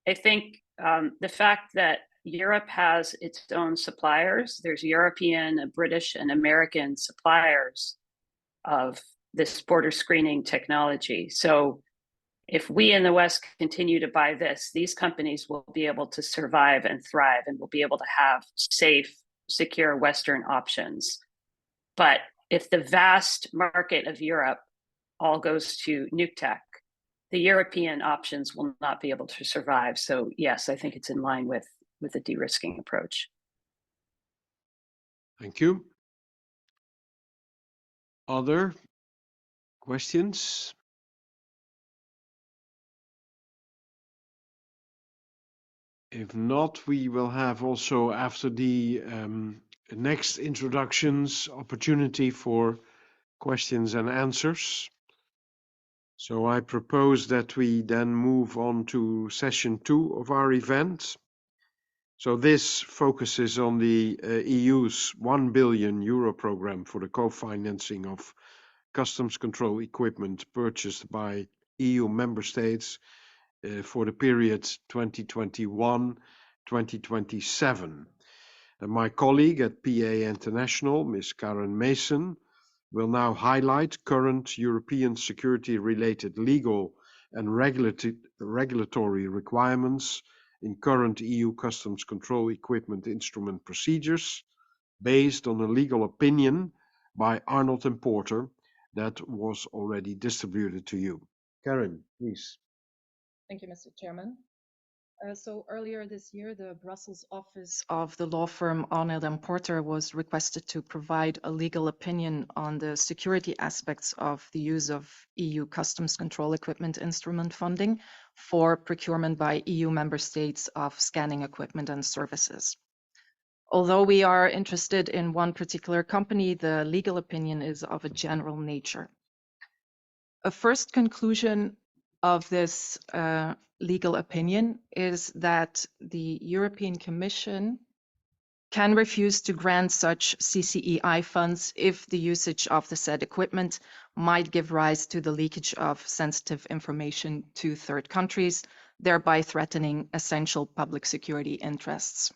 I think the fact that Europe has its own suppliers, there's European, British, and American suppliers of this border screening technology. So if we in the West continue to buy this, these companies will be able to survive and thrive and will be able to have safe, secure Western options. But if the vast market of Europe all goes to NUCTEC, the European options will not be able to survive. So yes, I think it's in line with the de-risking approach. Thank you. Other questions? If not, we will have also after the next introductions opportunity for questions and answers. So I propose that we then move on to session 2 of our event. So this focuses on the EU's €1 billion program for the co-financing of customs control equipment purchased by EU member states for the period 2021-2027. And my colleague at PA International, Ms. Karen Mason, will now highlight current European security-related legal and regulatory requirements in current EU customs control equipment instrument procedures based on a legal opinion by Arnold and Porter that was already distributed to you. Karen, please. Thank you, Mr. Chairman. So earlier this year, the Brussels office of the law firm Arnold and Porter was requested to provide a legal opinion on the security aspects of the use of EU customs control equipment instrument funding for procurement by EU member states of scanning equipment and services. Although we are interested in one particular company, the legal opinion is of a general nature. A first conclusion of this legal opinion is that the European Commission can refuse to grant such CCEI funds if the usage of the said equipment might give rise to the leakage of sensitive information to third countries, thereby threatening essential public security interests.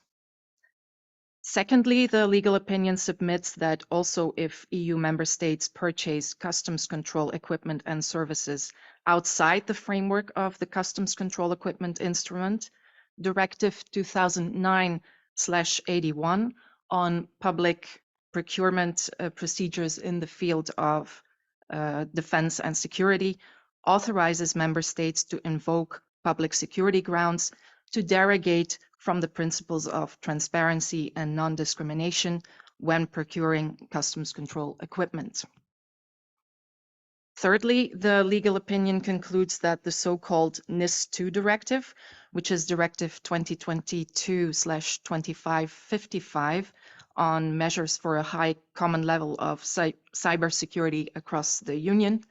Secondly, the legal opinion submits that also if EU member states purchase customs control equipment and services outside the framework of the Customs Control Equipment Instrument, Directive 2009/81 on public procurement procedures in the field of defense and security authorizes member states to invoke public security grounds to derogate from the principles of transparency and non-discrimination when procuring customs control equipment. Thirdly, the legal opinion concludes that the so-called NIS2 directive, which is Directive 2022/2555 on measures for a high common level of cybersecurity across the Union,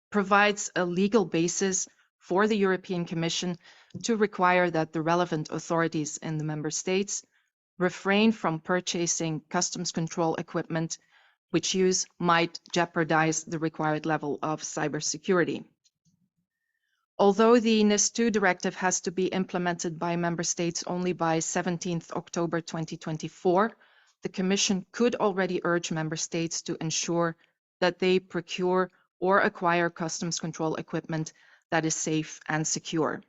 provides a legal basis for the European Commission to require that the relevant authorities in the member states refrain from purchasing customs control equipment which use might jeopardize the required level of cybersecurity. Although the NIS2 directive has to be implemented by member states only by 17th October 2024, the Commission could already urge member states to ensure that they procure or acquire customs control equipment that is safe and secure.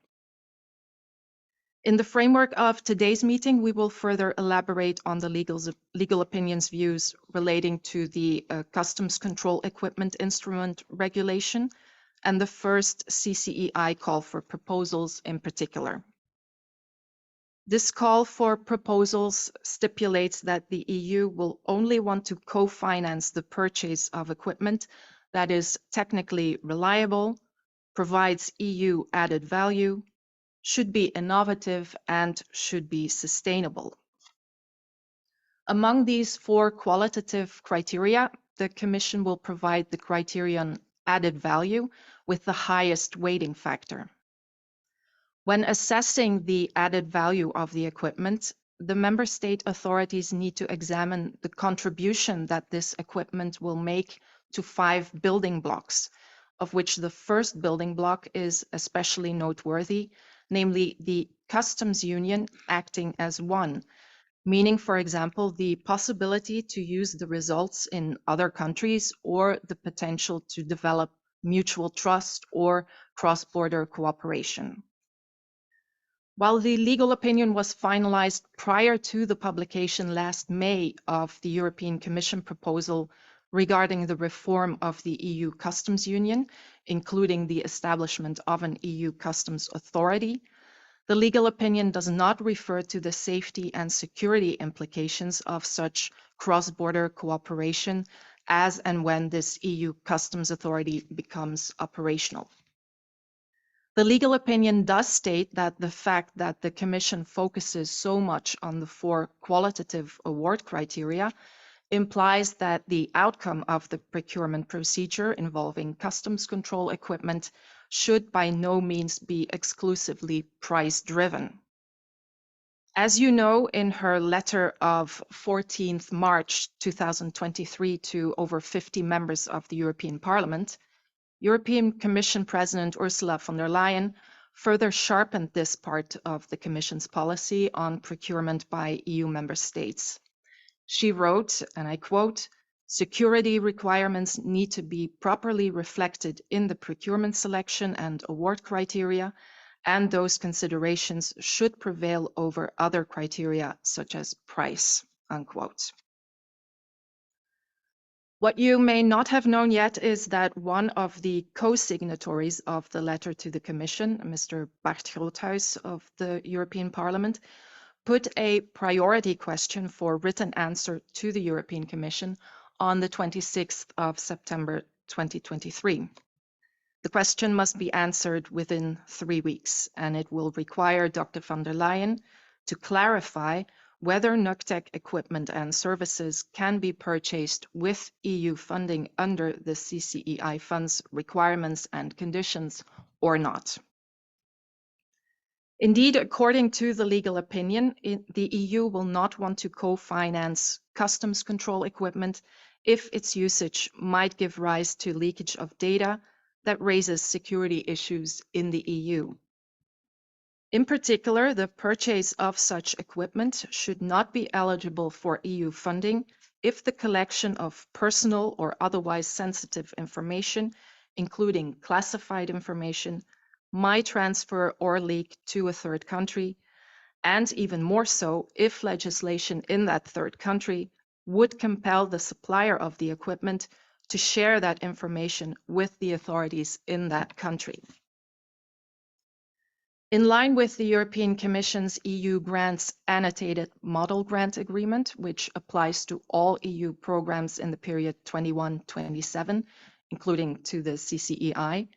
In the framework of today's meeting, we will further elaborate on the legal opinions views relating to the Customs Control Equipment Instrument Regulation and the first CCEI call for proposals in particular. This call for proposals stipulates that the EU will only want to co-finance the purchase of equipment that is technically reliable, provides EU added value, should be innovative, and should be sustainable. Among these 4 qualitative criteria, the Commission will provide the criterion added value with the highest weighting factor. When assessing the added value of the equipment, the member state authorities need to examine the contribution that this equipment will make to 5 building blocks, of which the first building block is especially noteworthy, namely the customs union acting as one, meaning, for example, the possibility to use the results in other countries or the potential to develop mutual trust or cross-border cooperation. While the legal opinion was finalized prior to the publication last May of the European Commission proposal regarding the reform of the EU Customs Union, including the establishment of an EU Customs Authority, the legal opinion does not refer to the safety and security implications of such cross-border cooperation as and when this EU Customs Authority becomes operational. The legal opinion does state that the fact that the Commission focuses so much on the 4 qualitative award criteria implies that the outcome of the procurement procedure involving customs control equipment should by no means be exclusively price-driven. As you know, in her letter of 14th March 2023 to over 50 members of the European Parliament, European Commission President Ursula von der Leyen further sharpened this part of the Commission's policy on procurement by EU member states. She wrote, and I quote, "Security requirements need to be properly reflected in the procurement selection and award criteria, and those considerations should prevail over other criteria such as price," unquote. What you may not have known yet is that one of the co-signatories of the letter to the Commission, Mr. Bart Groothuis of the European Parliament, put a priority question for written answer to the European Commission on the 26th of September 2023. The question must be answered within 3 weeks, and it will require Dr. von der Leyen to clarify whether NUCTEC equipment and services can be purchased with EU funding under the CCEI funds requirements and conditions or not. Indeed, according to the legal opinion, the EU will not want to co-finance customs control equipment if its usage might give rise to leakage of data that raises security issues in the EU. In particular, the purchase of such equipment should not be eligible for EU funding if the collection of personal or otherwise sensitive information, including classified information, might transfer or leak to a third country, and even more so if legislation in that third country would compel the supplier of the equipment to share that information with the authorities in that country. In line with the European Commission's EU grants annotated model grant agreement, which applies to all EU programs in the period 21-27, including to the CCEI,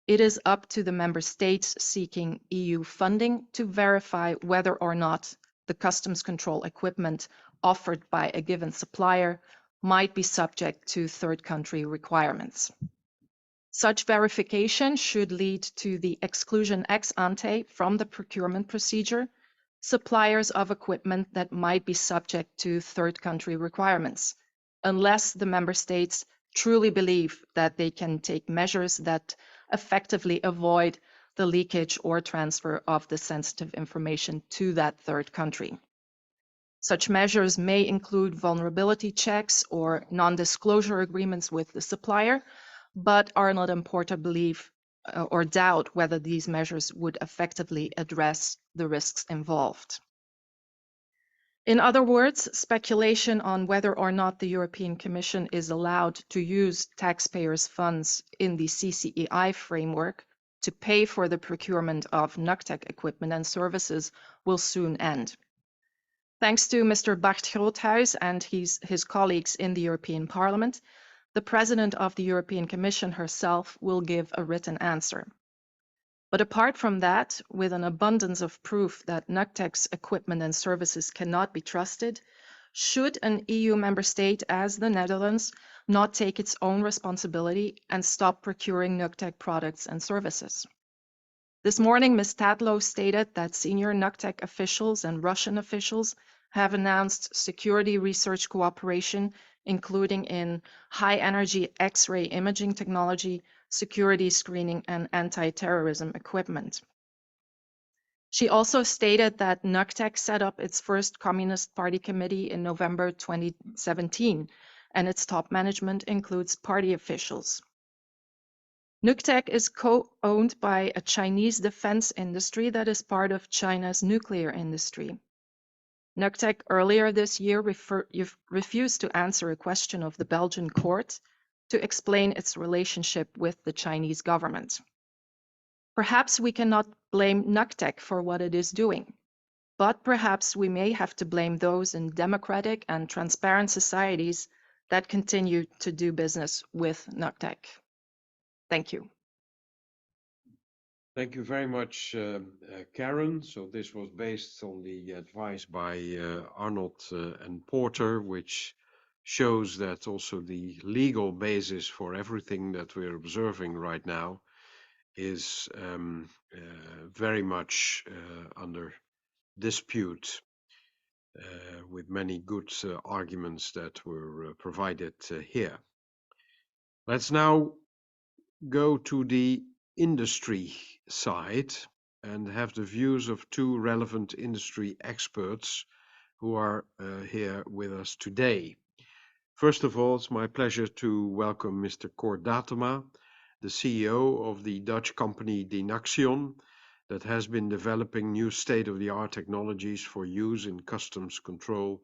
it is up to the member states seeking EU funding to verify whether or not the customs control equipment offered by a given supplier might be subject to third country requirements. Such verification should lead to the exclusion ex ante from the procurement procedure, suppliers of equipment that might be subject to third country requirements, unless the member states truly believe that they can take measures that effectively avoid the leakage or transfer of the sensitive information to that third country. Such measures may include vulnerability checks or non-disclosure agreements with the supplier, but Arnold and Porter believe or doubt whether these measures would effectively address the risks involved. In other words, speculation on whether or not the European Commission is allowed to use taxpayers' funds in the CCEI framework to pay for the procurement of NUCTEC equipment and services will soon end. Thanks to Mr. Bart Groothuis and his colleagues in the European Parliament, the President of the European Commission herself will give a written answer. But apart from that, with an abundance of proof that NUCTEC's equipment and services cannot be trusted, should an EU member state as the Netherlands not take its own responsibility and stop procuring NUCTEC products and services? This morning, Ms. Tadlow stated that senior NUCTEC officials and Russian officials have announced security research cooperation, including in high-energy X-ray imaging technology, security screening, and anti-terrorism equipment. She also stated that NUCTEC set up its first Communist Party committee in November 2017, and its top management includes party officials. NUCTEC is co-owned by a Chinese defense industry that is part of China's nuclear industry. NUCTEC earlier this year refused to answer a question of the Belgian court to explain its relationship with the Chinese government. Perhaps we cannot blame NUCTEC for what it is doing, but perhaps we may have to blame those in democratic and transparent societies that continue to do business with NUCTEC. Thank you. Thank you very much, Karen. So this was based on the advice by Arnold and Porter, which shows that also the legal basis for everything that we're observing right now is very much under dispute, with many good arguments that were provided here. Let's now go to the industry side and have the views of two relevant industry experts who are here with us today. First of all, it's my pleasure to welcome Mr. Cor Datema, the CEO of the Dutch company Denaxion, that has been developing new state-of-the-art technologies for use in customs control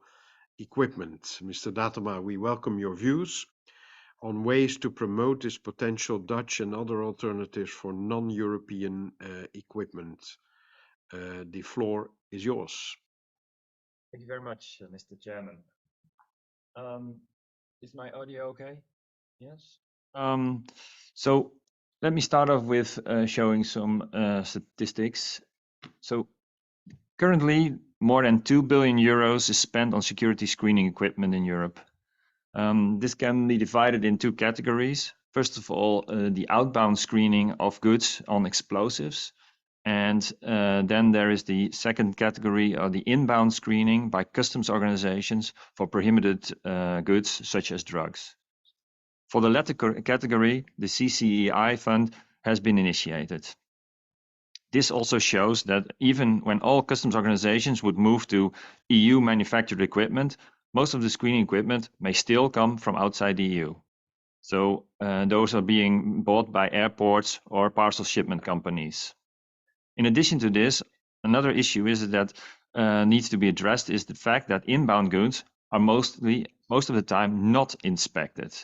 equipment. Mr. Datema, we welcome your views on ways to promote this potential Dutch and other alternatives for non-European equipment. The floor is yours. Thank you very much, Mr. Chairman. Is my audio okay? Yes. So let me start off with showing some statistics. So currently, more than 2 billion euros is spent on security screening equipment in Europe. This can be divided in two categories. First of all, the outbound screening of goods on explosives. And then there is the second category, the inbound screening by customs organizations for prohibited goods such as drugs. For the latter category, the CCEI fund has been initiated. This also shows that even when all customs organizations would move to EU manufactured equipment, most of the screening equipment may still come from outside the EU. So those are being bought by airports or parcel shipment companies. In addition to this, another issue is that needs to be addressed is the fact that inbound goods are most of the time not inspected.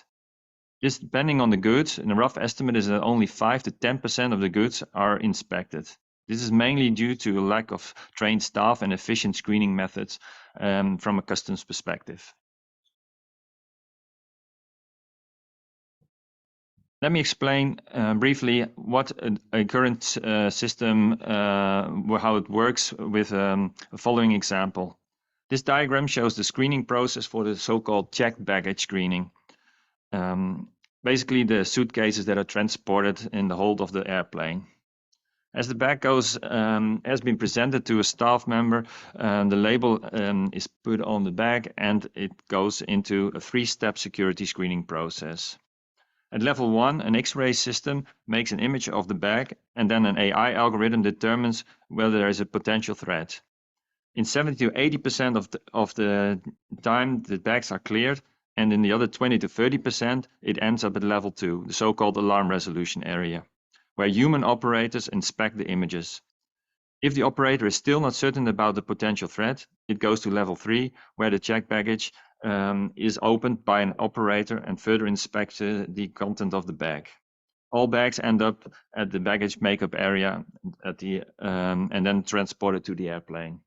This, depending on the goods, and a rough estimate is that only 5 to 10% of the goods are inspected. This is mainly due to a lack of trained staff and efficient screening methods from a customs perspective. Let me explain briefly what a current system, how it works with a following example. This diagram shows the screening process for the so-called checked baggage screening. Basically, the suitcases that are transported in the hold of the airplane. As the bag has been presented to a staff member, the label is put on the bag and it goes into a 3-step security screening process. At level 1, an X-ray system makes an image of the bag, and then an AI algorithm determines whether there is a potential threat. In 70 to 80% of the time, the bags are cleared, and in the other 20 to 30%, it ends up at level 2, the so-called alarm resolution area, where human operators inspect the images. If the operator is still not certain about the potential threat, it goes to level 3, where the checked baggage is opened by an operator and further inspects the content of the bag. All bags end up at the baggage makeup area and then transported to the airplane.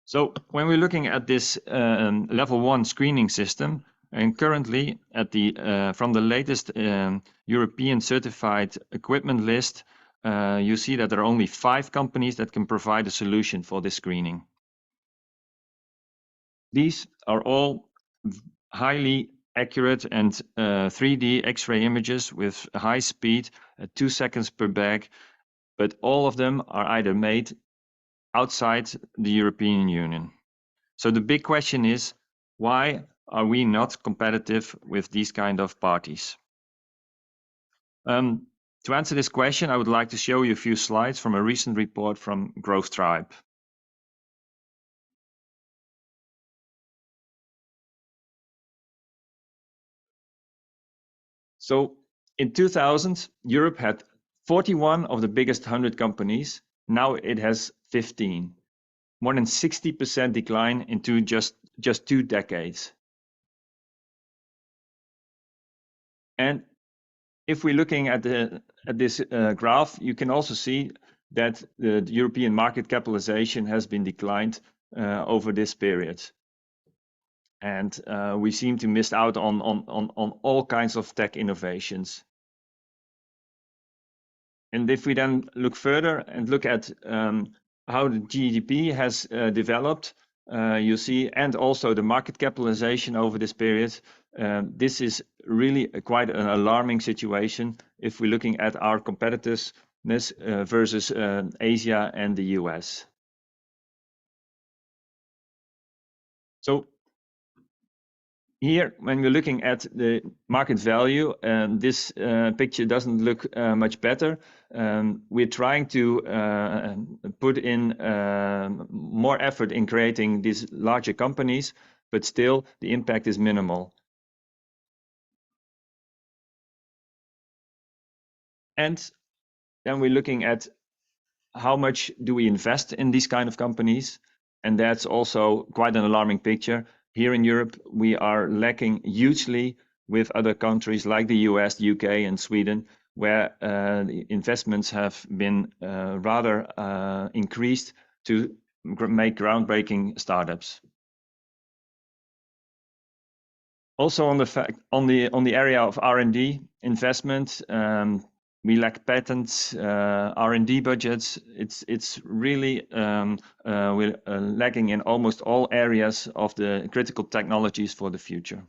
So when we're looking at this level 1 screening system, and currently at from the latest European certified equipment list, you see that there are only 5 companies that can provide a solution for this screening. These are all highly accurate and 3D X-ray images with high speed at 2 seconds per bag, but all of them are either made outside the European Union. So the big question is, why are we not competitive with these kind of parties? To answer this question, I would like to show you a few slides from a recent report from Growth Tribe. So in 2000, Europe had 41 of the biggest 100 companies. Now it has 15. More than 60% decline into just 2 decades. And if we're looking at this graph, you can also see that the European market capitalization has been declined over this period. And we seem to miss out on all kinds of tech innovations. And if we then look further and look at how the GDP has developed, you see, and also the market capitalization over this period, this is really quite an alarming situation if we're looking at our competitiveness versus Asia and the US. So here, when we're looking at the market value, this picture doesn't look much better. We're trying to put in more effort in creating these larger companies, but still the impact is minimal. And then we're looking at how much do we invest in these kind of companies, and that's also quite an alarming picture. Here in Europe, we are lacking hugely with other countries like the US, UK, and Sweden, where the investments have been rather increased to make groundbreaking startups. Also, on the area of R&D investment, we lack patents, R&D budgets. It's really we're lacking in almost all areas of the critical technologies for the future.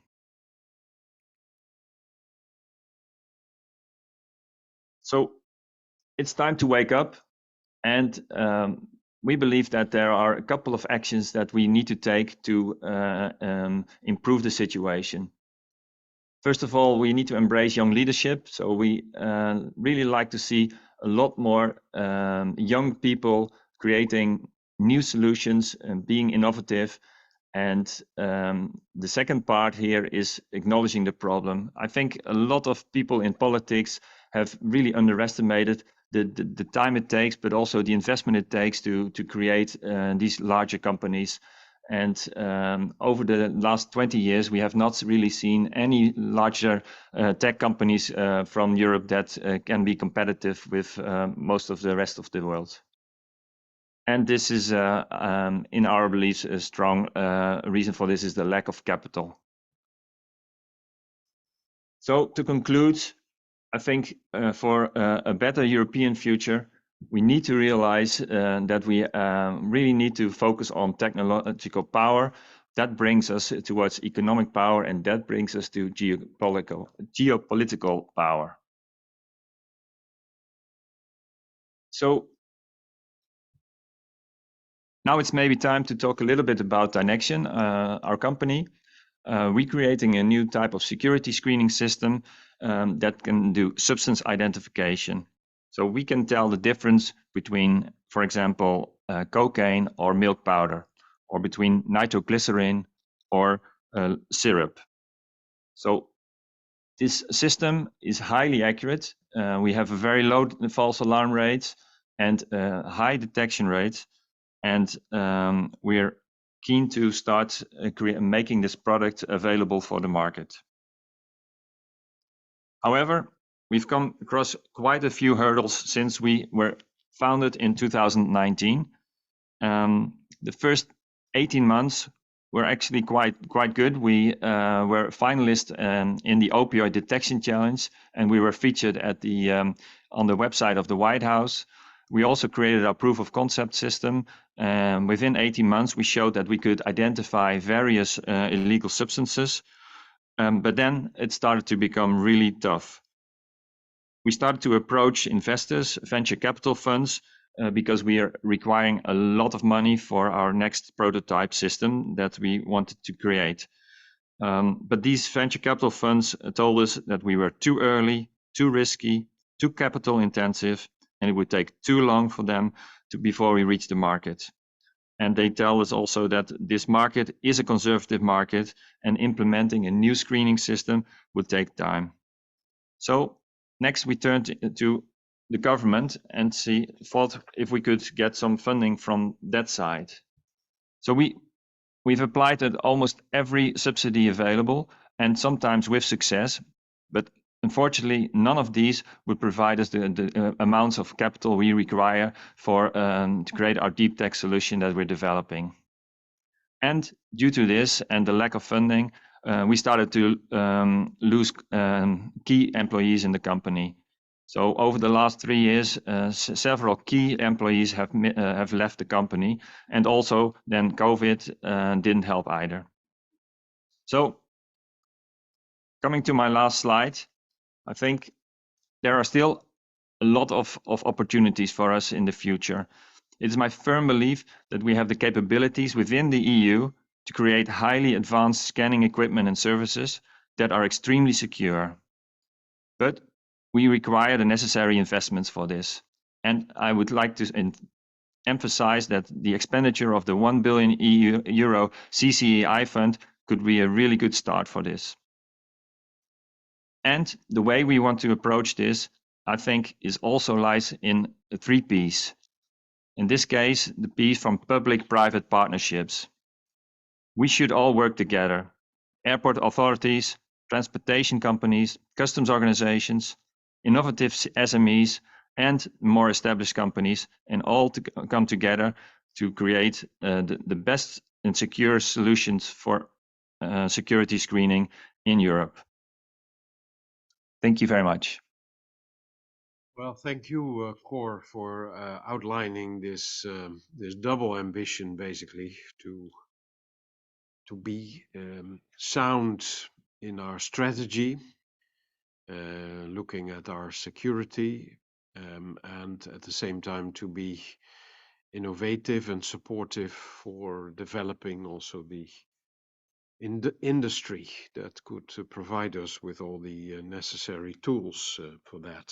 So it's time to wake up, and we believe that there are a couple of actions that we need to take to improve the situation. First of all, we need to embrace young leadership. So we really like to see a lot more young people creating new solutions and being innovative. And the second part here is acknowledging the problem. I think a lot of people in politics have really underestimated the time it takes, but also the investment it takes to create these larger companies. And over the last 20 years, we have not really seen any larger tech companies from Europe that can be competitive with most of the rest of the world. And this is, in our beliefs, a strong reason for this is the lack of capital. So to conclude, I think for a better European future, we need to realize that we really need to focus on technological power. That brings us towards economic power, and that brings us to geopolitical power. So now it's maybe time to talk a little bit about Dynexion, our company. We're creating a new type of security screening system that can do substance identification. So we can tell the difference between, for example, cocaine or milk powder, or between nitroglycerin or syrup. So This system is highly accurate. We have a very low false alarm rate and high detection rate. And we're keen to start making this product available for the market. However, we've come across quite a few hurdles since we were founded in 2019. The first 18 months were actually quite good. We were finalists in the opioid detection challenge, and we were featured at the on the website of the White House. We also created our proof of concept system. Within 18 months, we showed that we could identify various illegal substances. But then it started to become really tough. We started to approach investors, venture capital funds, because we are requiring a lot of money for our next prototype system that we wanted to create. But these venture capital funds told us that we were too early, too risky, too capital intensive, and it would take too long for them before we reach the market. And they tell us also that this market is a conservative market and implementing a new screening system would take time. So next we turned to the government and thought if we could get some funding from that side. So we've applied at almost every subsidy available and sometimes with success, but unfortunately, none of these would provide us the amounts of capital we require for to create our deep tech solution that we're developing. And due to this and the lack of funding, we started to lose key employees in the company. So over the last 3 years, several key employees have left the company, and also then COVID didn't help either. So coming to my last slide, I think there are still a lot of opportunities for us in the future. It is my firm belief that we have the capabilities within the EU to create highly advanced scanning equipment and services that are extremely secure. But we require the necessary investments for this. And I would like to emphasize that the expenditure of the 1 billion euro CCEI fund could be a really good start for this. And the way we want to approach this, I think, is also lies in 3 Ps. In this case, the P from public-private partnerships. We should all work together. Airport authorities, transportation companies, customs organizations, innovative SMEs, and more established companies, and all to come together to create the best and secure solutions for security screening in Europe. Thank you very much. Well, thank you, Cor, for outlining this this double ambition, basically, to be sound in our strategy, looking at our security, and at the same time to be innovative and supportive for developing also the industry that could provide us with all the necessary tools for that.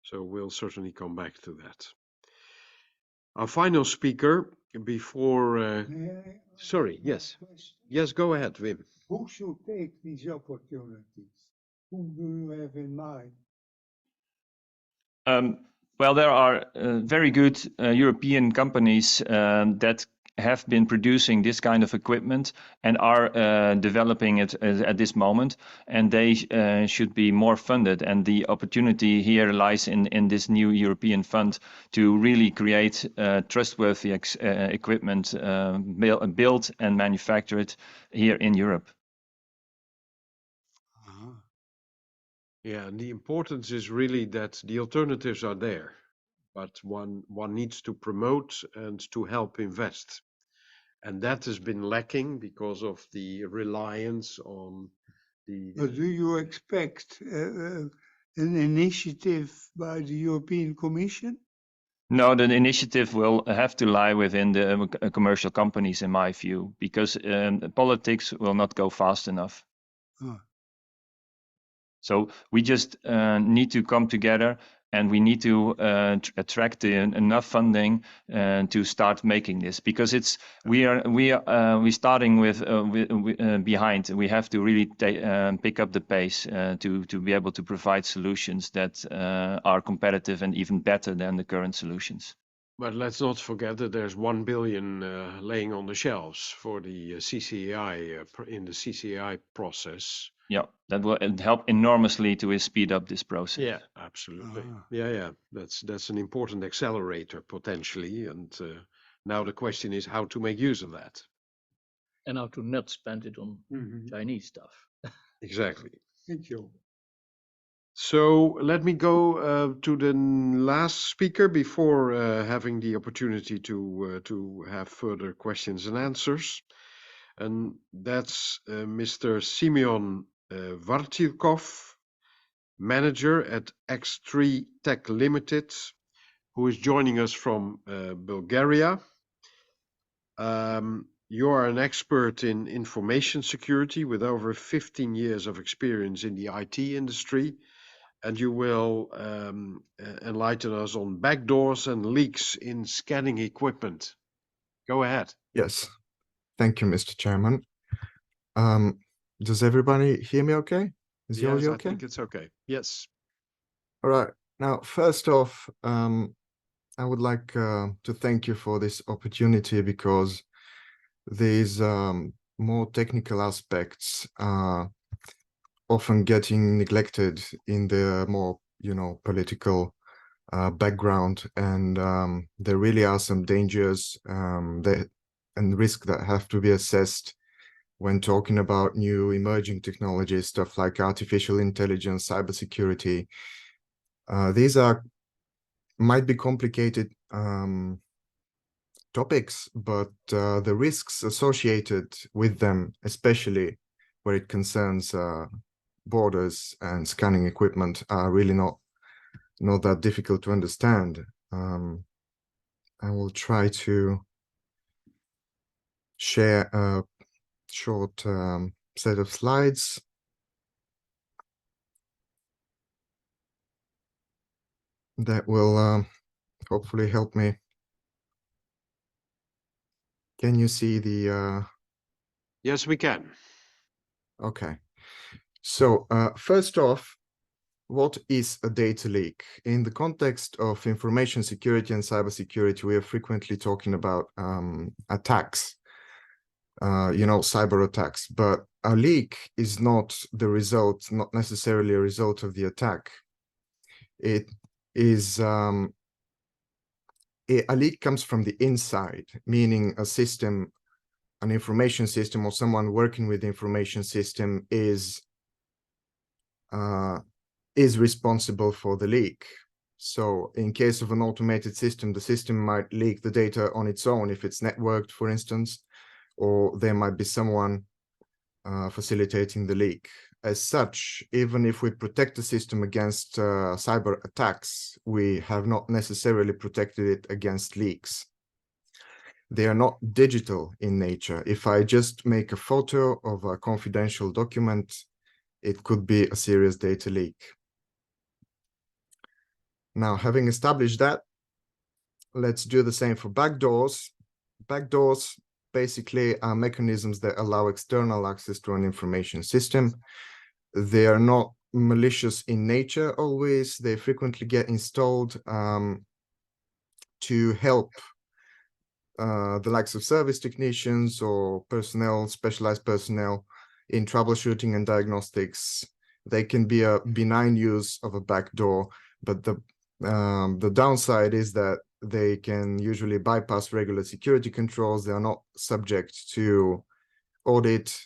So we'll certainly come back to that. Our final speaker before. Sorry, yes. Yes, go ahead, Wim. Who should take these opportunities? Who do you have in mind? Well, there are very good European companies that have been producing this kind of equipment and are developing it at this moment, and they should be more funded. And the opportunity here lies in this new European fund to really create trustworthy equipment, built and manufactured here in Europe. Yeah, and the importance is really that the alternatives are there, but one needs to promote and to help invest. And that has been lacking because of the reliance on the. But do you expect an initiative by the European Commission? No, the initiative will have to lie within the commercial companies, in my view, because politics will not go fast enough. Oh. So we just need to come together and we need to attract enough funding to start making this, because we're starting with behind. We have to really pick up the pace to be able to provide solutions that are competitive and even better than the current solutions. But let's not forget that there's 1 billion laying on the shelves for the CCAI in the CCAI process. Yeah, that will help enormously to speed up this process. Yeah, absolutely. Ah. Yeah. That's an important accelerator potentially, and now the question is how to make use of that. And how to not spend it on Chinese stuff. Exactly. Thank you. So let me go to the last speaker before having the opportunity to have further questions and answers, and that's Mr. Simeon Vartilkov, manager at X3 Tech Limited, who is joining us from Bulgaria. You are an expert in information security with over 15 years of experience in the IT industry, and you will enlighten us on backdoors and leaks in scanning equipment. Go ahead. Yes, thank you, Mr. Chairman. Does everybody hear me okay? Is the audio I okay? think it's okay. Yes. All right. Now, first off, I would like to thank you for this opportunity, because these more technical aspects are often getting neglected in the more, political background, and there really are some dangers and risks that have to be assessed when talking about new emerging technologies, stuff like artificial intelligence, cybersecurity. These might be complicated topics, but the risks associated with them, especially where it concerns borders and scanning equipment, are really not that difficult to understand. I will try to share a short set of slides. That will hopefully help me. Can you see the... Yes, we can. Okay. So first off, what is a data leak? In the context of information security and cybersecurity, we are frequently talking about attacks, cyber attacks, but a leak is not necessarily a result of the attack. It is, a leak comes from the inside, meaning a system, an information system, or someone working with the information system is responsible for the leak. So in case of an automated system, the system might leak the data on its own if it's networked, for instance, or there might be someone facilitating the leak. As such, even if we protect the system against cyber attacks, we have not necessarily protected it against leaks. They are not digital in nature. If I just make a photo of a confidential document, it could be a serious data leak. Now, having established that, let's do the same for backdoors. Backdoors basically are mechanisms that allow external access to an information system. They are not malicious in nature always. They frequently get installed to help the likes of service technicians or specialized personnel in troubleshooting and diagnostics. They can be a benign use of a backdoor, but the downside is that they can usually bypass regular security controls. They are not subject to audit,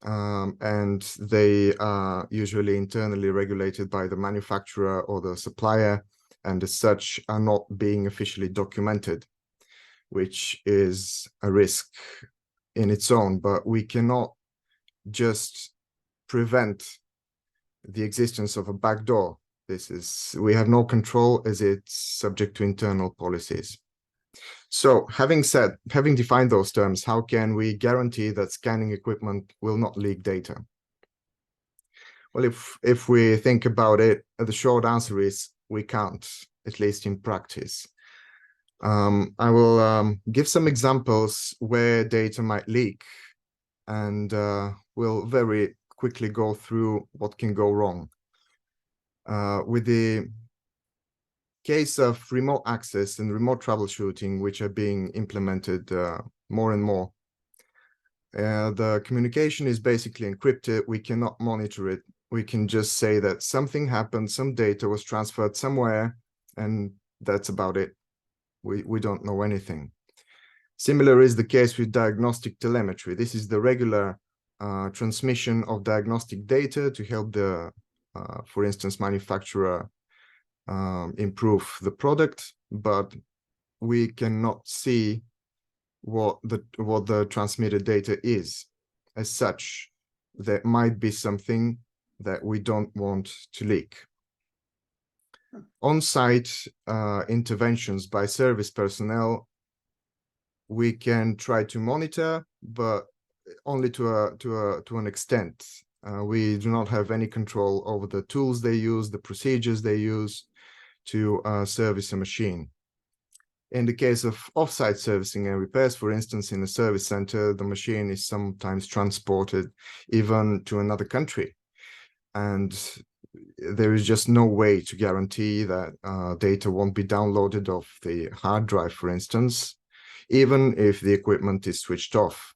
and they are usually internally regulated by the manufacturer or the supplier, and as such are not being officially documented, which is a risk in its own. But we cannot just prevent the existence of a backdoor. We have no control, as it's subject to internal policies. So having defined those terms, how can we guarantee that scanning equipment will not leak data? Well, if we think about it, the short answer is we can't, at least in practice. I will give some examples where data might leak, and we'll very quickly go through what can go wrong. With the case of remote access and remote troubleshooting, which are being implemented more and more, the communication is basically encrypted. We cannot monitor it. We can just say that something happened, some data was transferred somewhere, and that's about it. We don't know anything. Similar is the case with diagnostic telemetry. This is the regular transmission of diagnostic data to help the, for instance, manufacturer improve the product, but we cannot see what the transmitted data is. As such, there might be something that we don't want to leak. On-site interventions by service personnel, we can try to monitor, but only to an extent. We do not have any control over the tools they use, the procedures they use to service a machine. In the case of off-site servicing and repairs, for instance, in a service center, the machine is sometimes transported even to another country. And there is just no way to guarantee that data won't be downloaded off the hard drive, for instance, even if the equipment is switched off.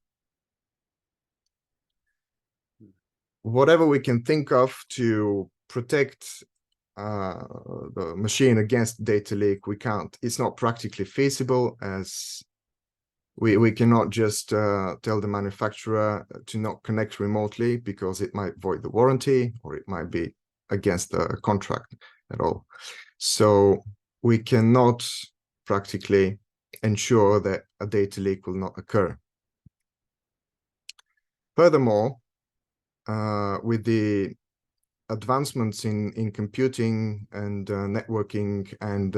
Whatever we can think of to protect the machine against data leak, we can't. It's not practically feasible, as we cannot just tell the manufacturer to not connect remotely because it might void the warranty or it might be against the contract at all. So we cannot practically ensure that a data leak will not occur. Furthermore, with the advancements in computing and networking and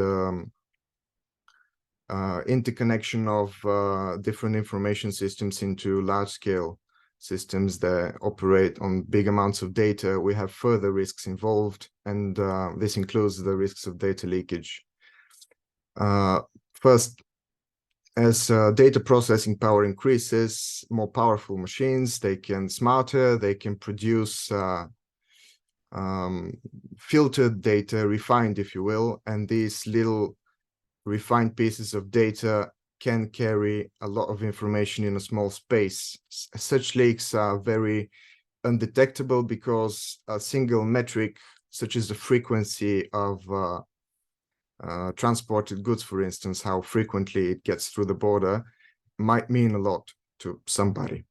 interconnection of different information systems into large-scale systems that operate on big amounts of data, we have further risks involved, and this includes the risks of data leakage. First, as data processing power increases, more powerful machines, they can smarter, they can produce filtered data, refined, if you will, and these little refined pieces of data can carry a lot of information in a small space. Such leaks are very undetectable because a single metric, such as the frequency of transported goods, for instance, how frequently it gets through the border, might mean a lot to somebody.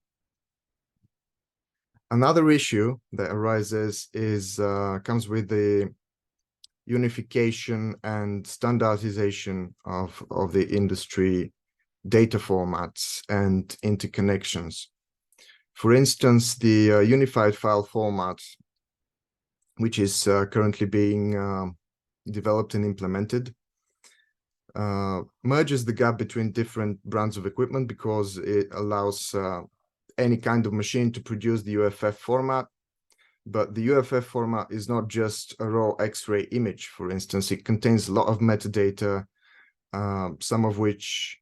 Another issue that arises is comes with the unification and standardization of the industry data formats and interconnections. For instance, the unified file format, which is currently being developed and implemented, merges the gap between different brands of equipment because it allows any kind of machine to produce the UFF format. But the UFF format is not just a raw X-ray image, for instance. It contains a lot of metadata, some of which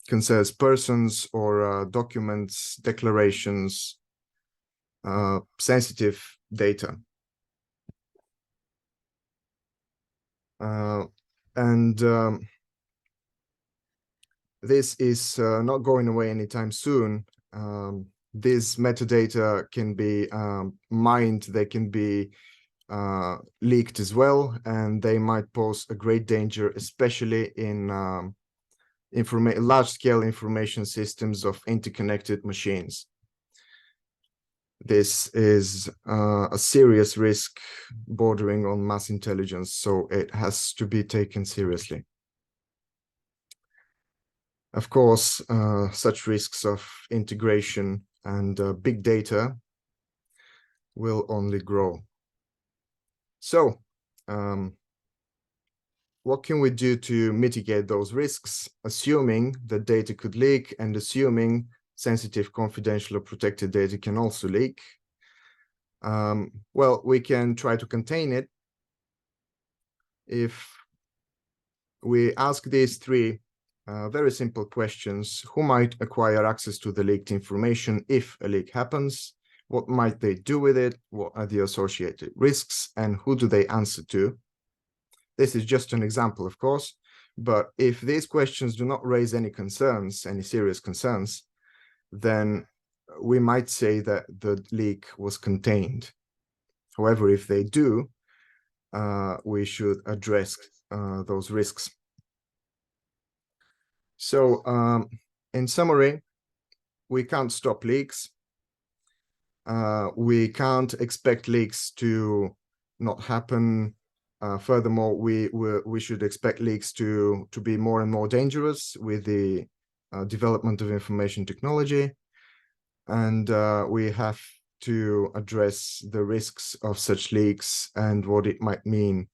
concerns persons or documents, declarations, sensitive data. This is not going away anytime soon. This metadata can be mined, they can be leaked as well, and they might pose a great danger, especially in large-scale information systems of interconnected machines. This is a serious risk bordering on mass intelligence, so it has to be taken seriously. Of course, such risks of integration and big data will only grow. So, what can we do to mitigate those risks, assuming that data could leak and assuming sensitive, confidential, or protected data can also leak? Well, we can try to contain it if we ask these three very simple questions. Who might acquire access to the leaked information if a leak happens? What might they do with it? What are the associated risks? And who do they answer to? This is just an example, of course, but if these questions do not raise any concerns, any serious concerns, then we might say that the leak was contained. However, if they do, we should address those risks. So, in summary, we can't stop leaks. We can't expect leaks to not happen. Furthermore, we should expect leaks to be more and more dangerous with the development of information technology. And we have to address the risks of such leaks and what it might mean.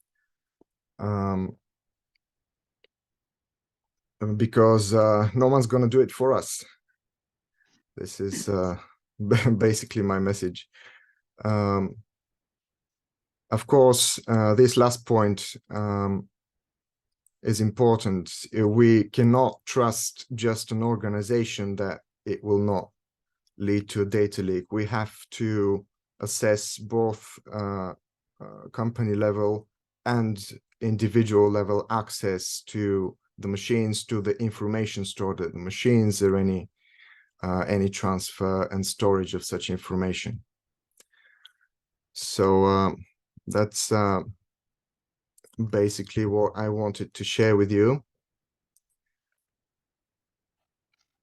Because no one's going to do it for us. This is basically my message. Of course, this last point is important. We cannot trust just an organization that it will not lead to a data leak. We have to assess both company level and individual level access to the machines, to the information stored at the machines, or any transfer and storage of such information. So that's basically what I wanted to share with you.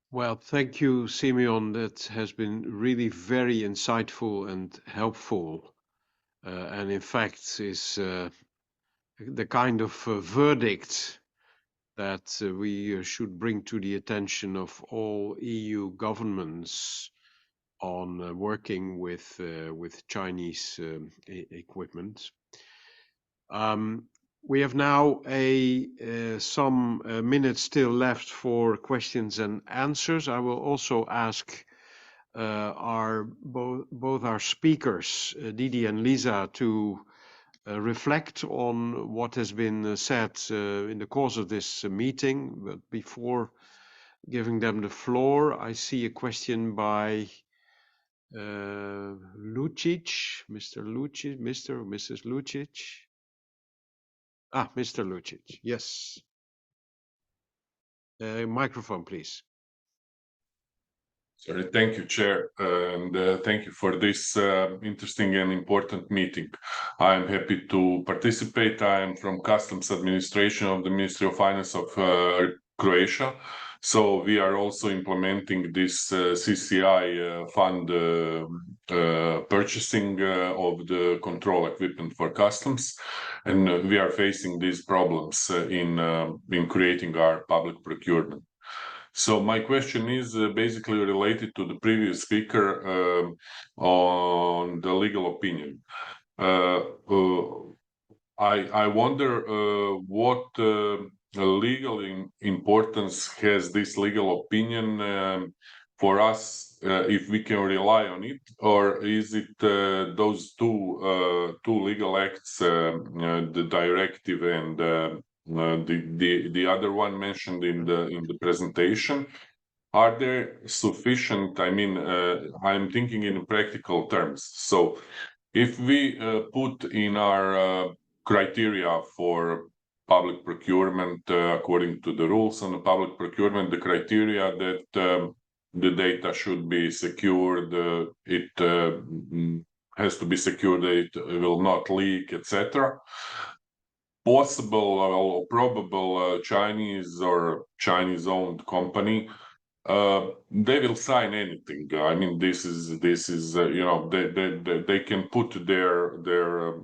Well, thank you, Simeon. That has been really very insightful and helpful. And in fact, is the kind of verdict that we should bring to the attention of all EU governments on working with Chinese equipment. We have now some minutes still left for questions and answers. I will also ask both our speakers, Didi and Lisa, to reflect on what has been said in the course of this meeting. But before giving them the floor, I see a question by Lucic, Mr. Lucic, Mr. or Mrs. Lucic. Mr. Lucic, yes. Microphone, please. Sorry, thank you, Chair, and thank you for this interesting and important meeting. I am happy to participate. I am from Customs Administration of the Ministry of Finance of Croatia. So we are also implementing this CCI fund purchasing of the control equipment for customs, and we are facing these problems in creating our public procurement. So my question is basically related to the previous speaker on the legal opinion. I wonder what legal importance has this legal opinion for us, if we can rely on it, or is it those two legal acts, the directive and the other one mentioned in the presentation, are they sufficient? I mean, I'm thinking in practical terms. So if we put in our criteria for public procurement, according to the rules on the public procurement, the criteria that the data should be secured, it has to be secured that it will not leak, etc. Possible or probable Chinese or Chinese-owned company, they will sign anything. I mean, this is you know, they can put their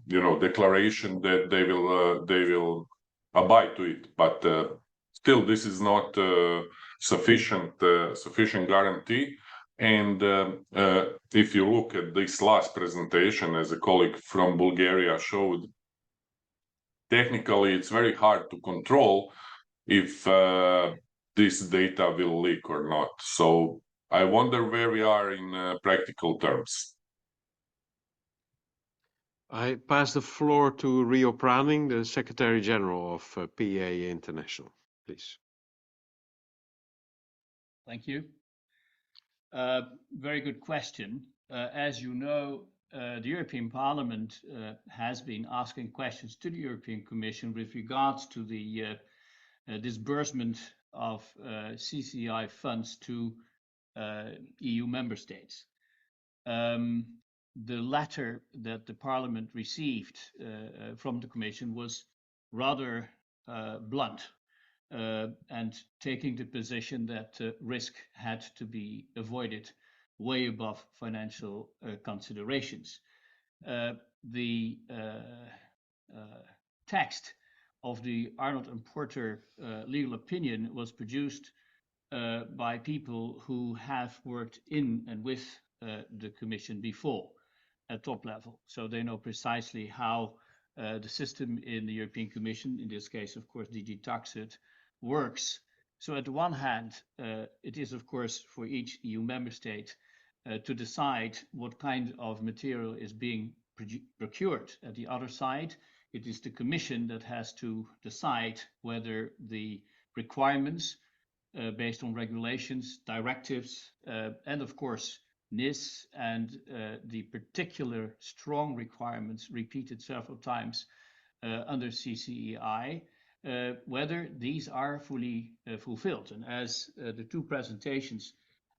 you know, declaration that they will abide to it, but still this is not sufficient guarantee. And if you look at this last presentation, as a colleague from Bulgaria showed, technically it's very hard to control if this data will leak or not. So I wonder where we are in practical terms. I pass the floor to Rio Praning, the Secretary General of PA International, please. Thank you. Very good question. As you know, the European Parliament has been asking questions to the European Commission with regards to the disbursement of CCI funds to EU member states. The letter that the Parliament received from the Commission was rather blunt and taking the position that risk had to be avoided way above financial considerations. The text of the Arnold and Porter legal opinion was produced by people who have worked in and with the Commission before at top level. So they know precisely how the system in the European Commission, in this case, of course, DG TAXUD, works. So at the one hand, it is, of course, for each EU member state to decide what kind of material is being procured. At the other side, it is the Commission that has to decide whether the requirements based on regulations, directives, and of course, NIS and the particular strong requirements repeated several times under CCEI, whether these are fully fulfilled. And as the two presentations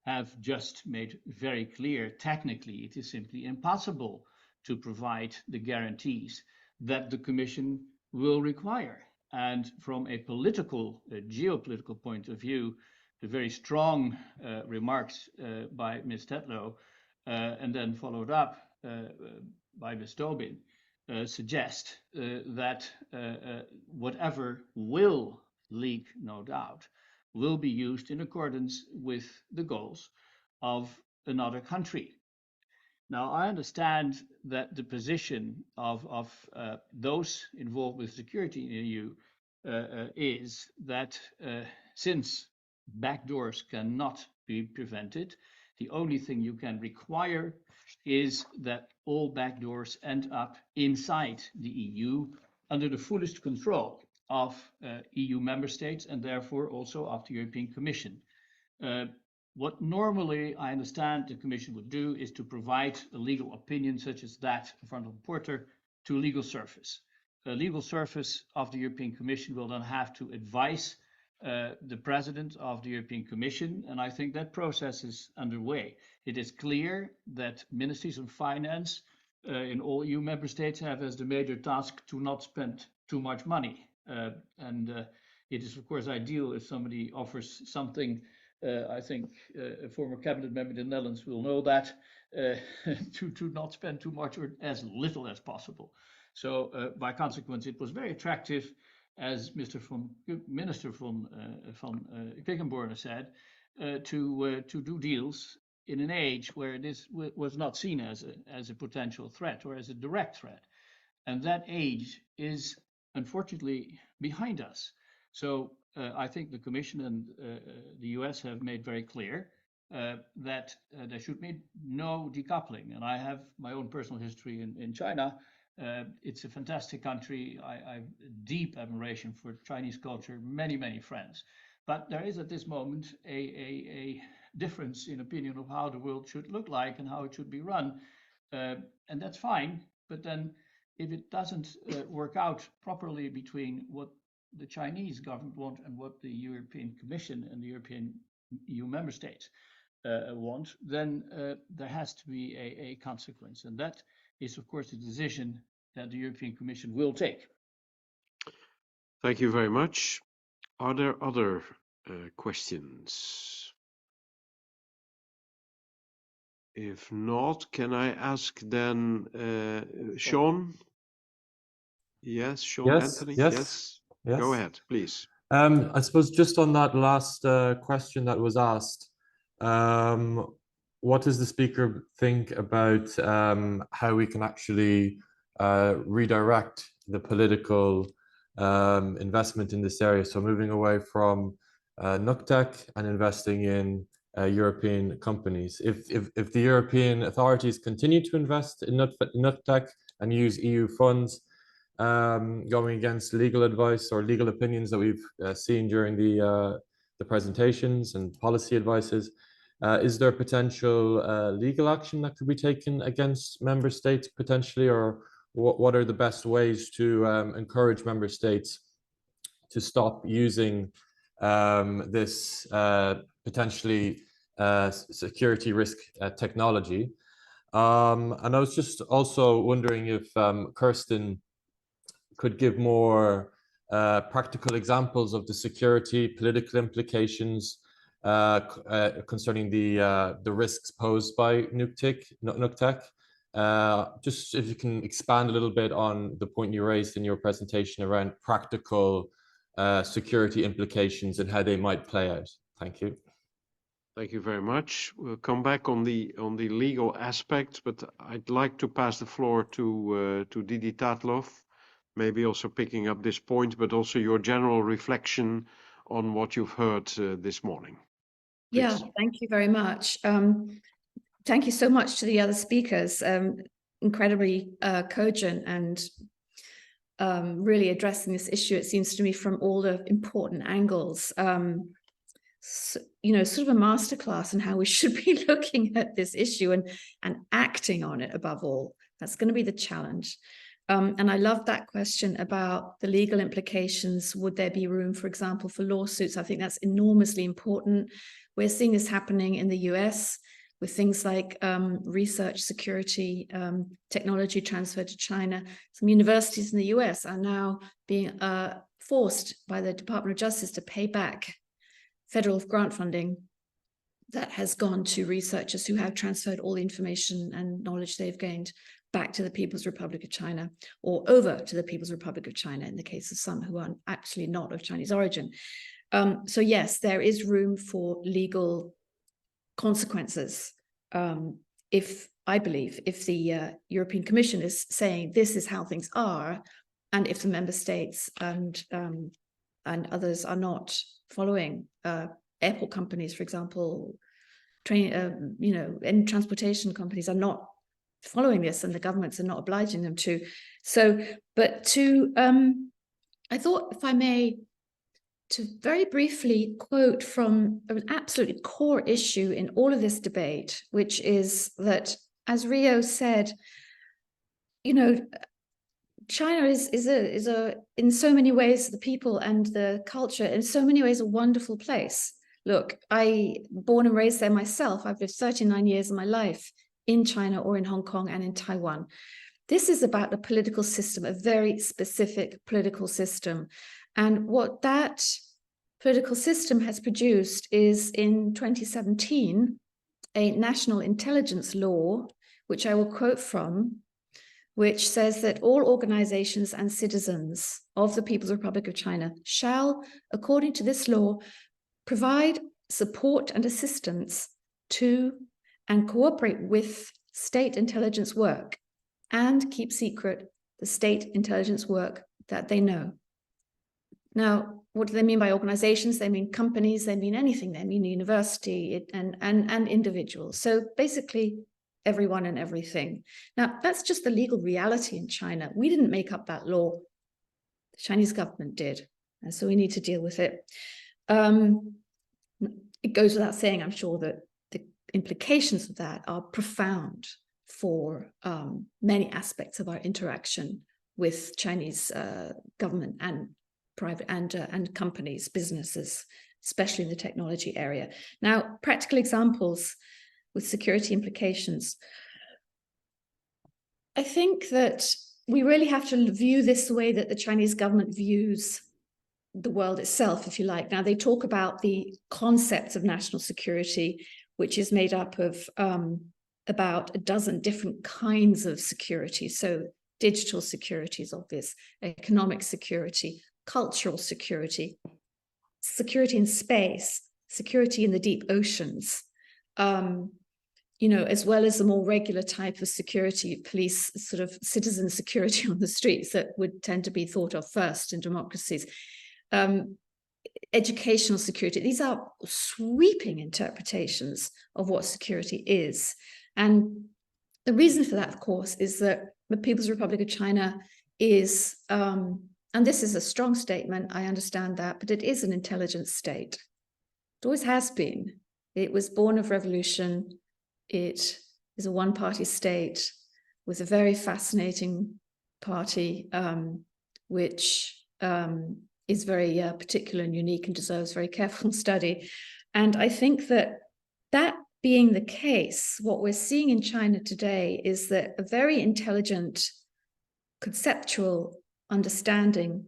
have just made very clear, technically, it is simply impossible to provide the guarantees that the Commission will require. And from a political, geopolitical point of view, the very strong remarks by Ms. Tetlow and then followed up by Ms. Tobin suggest that whatever will leak, no doubt, will be used in accordance with the goals of another country. Now, I understand that the position of those involved with security in the EU is that since backdoors cannot be prevented, the only thing you can require is that all backdoors end up inside the EU under the fullest control of EU member states and therefore also of the European Commission. What normally I understand the Commission would do is to provide a legal opinion such as that of Arnold Porter to legal service. The legal service of the European Commission will then have to advise the President of the European Commission, and I think that process is underway. It is clear that ministries of finance in all EU member states have as the major task to not spend too much money. It is, of course, ideal if somebody offers something. I think a former cabinet member in the Netherlands will know that, to not spend too much or as little as possible. So by consequence, it was very attractive, as Minister von Quickenborne said, to do deals in an age where this was not seen as a potential threat or as a direct threat. And that age is unfortunately behind us. So I think the Commission and the US have made very clear that there should be no decoupling. And I have my own personal history in China. It's a fantastic country. I have deep admiration for Chinese culture, many friends. But there is at this moment a difference in opinion of how the world should look like and how it should be run. And that's fine. But then if it doesn't work out properly between what the Chinese government want and what the European Commission and the European EU member states want, then there has to be a consequence. And that is, of course, a decision that the European Commission will take. Thank you very much. Are there other questions? If not, can I ask then Sean? Yes, Sean Anthony? Yes. Go ahead, please. I suppose just on that last question that was asked, what does the speaker think about how we can actually redirect the political investment in this area? So moving away from NUCTEC and investing in European companies. If the European authorities continue to invest in NUCTEC and use EU funds, going against legal advice or legal opinions that we've seen during the presentations and policy advices. Is there potential legal action that could be taken against member states potentially, or what are the best ways to encourage member states to stop using this potentially security risk technology? And I was just also wondering if Kirsten could give more practical examples of the security political implications concerning the risks posed by NUCTEC. Just if you can expand a little bit on the point you raised in your presentation around practical security implications and how they might play out. Thank you. Thank you very much. We'll come back on the legal aspect, but I'd like to pass the floor to Didi Tatlov, maybe also picking up this point, but also your general reflection on what you've heard this morning. Please. Yeah, thank you very much. Thank you so much to the other speakers. Incredibly cogent and really addressing this issue, it seems to me, from all the important angles. So, you know, sort of a masterclass in how we should be looking at this issue and acting on it above all. That's going to be the challenge. And I love that question about the legal implications. Would there be room, for example, for lawsuits? I think that's enormously important. We're seeing this happening in the US with things like research security, technology transfer to China. Some universities in the US are now being forced by the Department of Justice to pay back federal grant funding that has gone to researchers who have transferred all the information and knowledge they've gained back to the People's Republic of China, or over to the People's Republic of China in the case of some who are actually not of Chinese origin. So yes, there is room for legal consequences if the European Commission is saying this is how things are, and if the member states and others are not following. Airport companies, for example, and transportation companies are not following this, and the governments are not obliging them to. So, but I thought, if I may, to very briefly quote from an absolutely core issue in all of this debate, which is that, as Rio said, you know, China is in so many ways, the people and the culture, in so many ways, a wonderful place. Look, I born and raised there myself. I've lived 39 years of my life in China or in Hong Kong and in Taiwan. This is about the political system, a very specific political system. And what that political system has produced is, in 2017, a national intelligence law, which I will quote from, which says that all organizations and citizens of the People's Republic of China shall, according to this law, provide support and assistance to and cooperate with state intelligence work and keep secret the state intelligence work that they know. Now, what do they mean by organizations? They mean companies, they mean anything, they mean university and individuals. So basically, everyone and everything. Now, that's just the legal reality in China. We didn't make up that law. The Chinese government did. And so we need to deal with it. It goes without saying, I'm sure, that the implications of that are profound for many aspects of our interaction with Chinese government and private and companies, businesses, especially in the technology area. Now, practical examples with security implications. I think that we really have to view this the way that the Chinese government views the world itself, if you like. Now, they talk about the concept of national security, which is made up of about a dozen different kinds of security. So digital security is obvious, economic security, cultural security, security in space, security in the deep oceans, you know, as well as the more regular type of security, police, sort of citizen security on the streets that would tend to be thought of first in democracies. Educational security. These are sweeping interpretations of what security is. And the reason for that, of course, is that the People's Republic of China is, and this is a strong statement, I understand that, but it is an intelligent state. It always has been. It was born of revolution. It is a one-party state with a very fascinating party, which is very particular and unique and deserves very careful study. And I think that that being the case, what we're seeing in China today is that a very intelligent conceptual understanding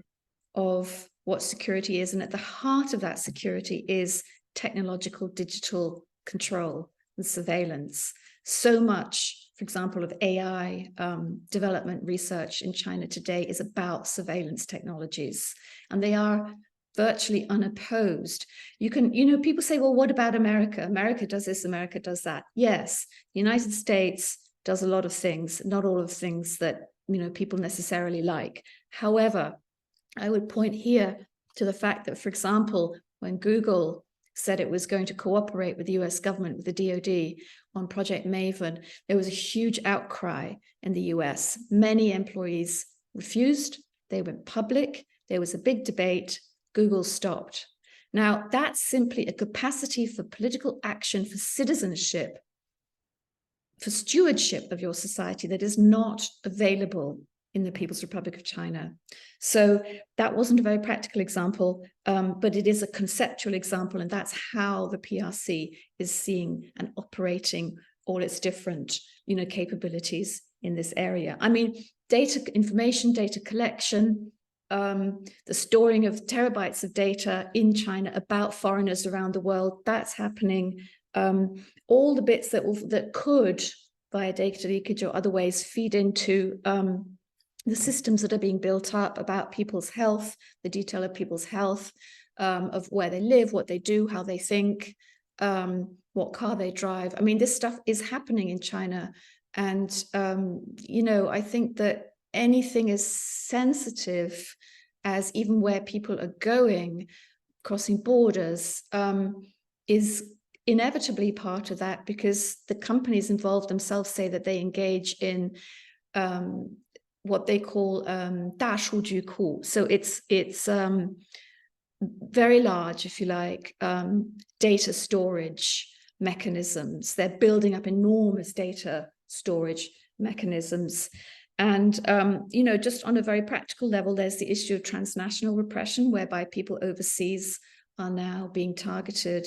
of what security is, and at the heart of that security is technological digital control and surveillance. So much, for example, of AI development research in China today is about surveillance technologies, and they are virtually unopposed. You can, people say, well, what about America? America does this, America does that. Yes, the United States does a lot of things, not all of the things that, people necessarily like. However, I would point here to the fact that, for example, when Google said it was going to cooperate with the US government, with the DoD on Project Maven, there was a huge outcry in the US. Many employees refused, they went public, there was a big debate, Google stopped. Now, that's simply a capacity for political action, for citizenship, for stewardship of your society that is not available in the People's Republic of China. So that wasn't a very practical example, but it is a conceptual example, and that's how the PRC is seeing and operating all its different, capabilities in this area. I mean, data information, data collection, the storing of terabytes of data in China about foreigners around the world, that's happening. All the bits that could, via data leakage or other ways, feed into the systems that are being built up about people's health, the detail of people's health, of where they live, what they do, how they think, what car they drive. I mean, this stuff is happening in China. And, I think that anything as sensitive as even where people are going, crossing borders, is inevitably part of that, because the companies involved themselves say that they engage in what they call 大数据库. So it's very large, if you like, data storage mechanisms. They're building up enormous data storage mechanisms. And, just on a very practical level, there's the issue of transnational repression, whereby people overseas are now being targeted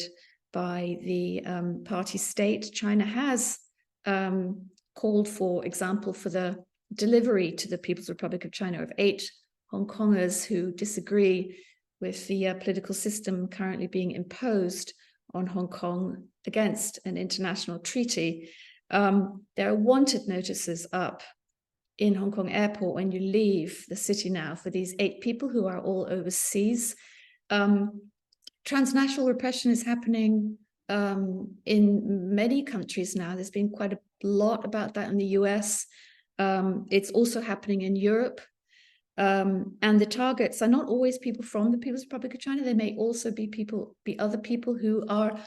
by the party state. China has called, for example, for the delivery to the People's Republic of China of 8 Hong Kongers who disagree with the political system currently being imposed on Hong Kong against an international treaty. There are wanted notices up in Hong Kong airport when you leave the city now for these 8 people who are all overseas. Transnational repression is happening in many countries now. There's been quite a lot about that in the US. It's also happening in Europe. And the targets are not always people from the People's Republic of China. They may also be other people who are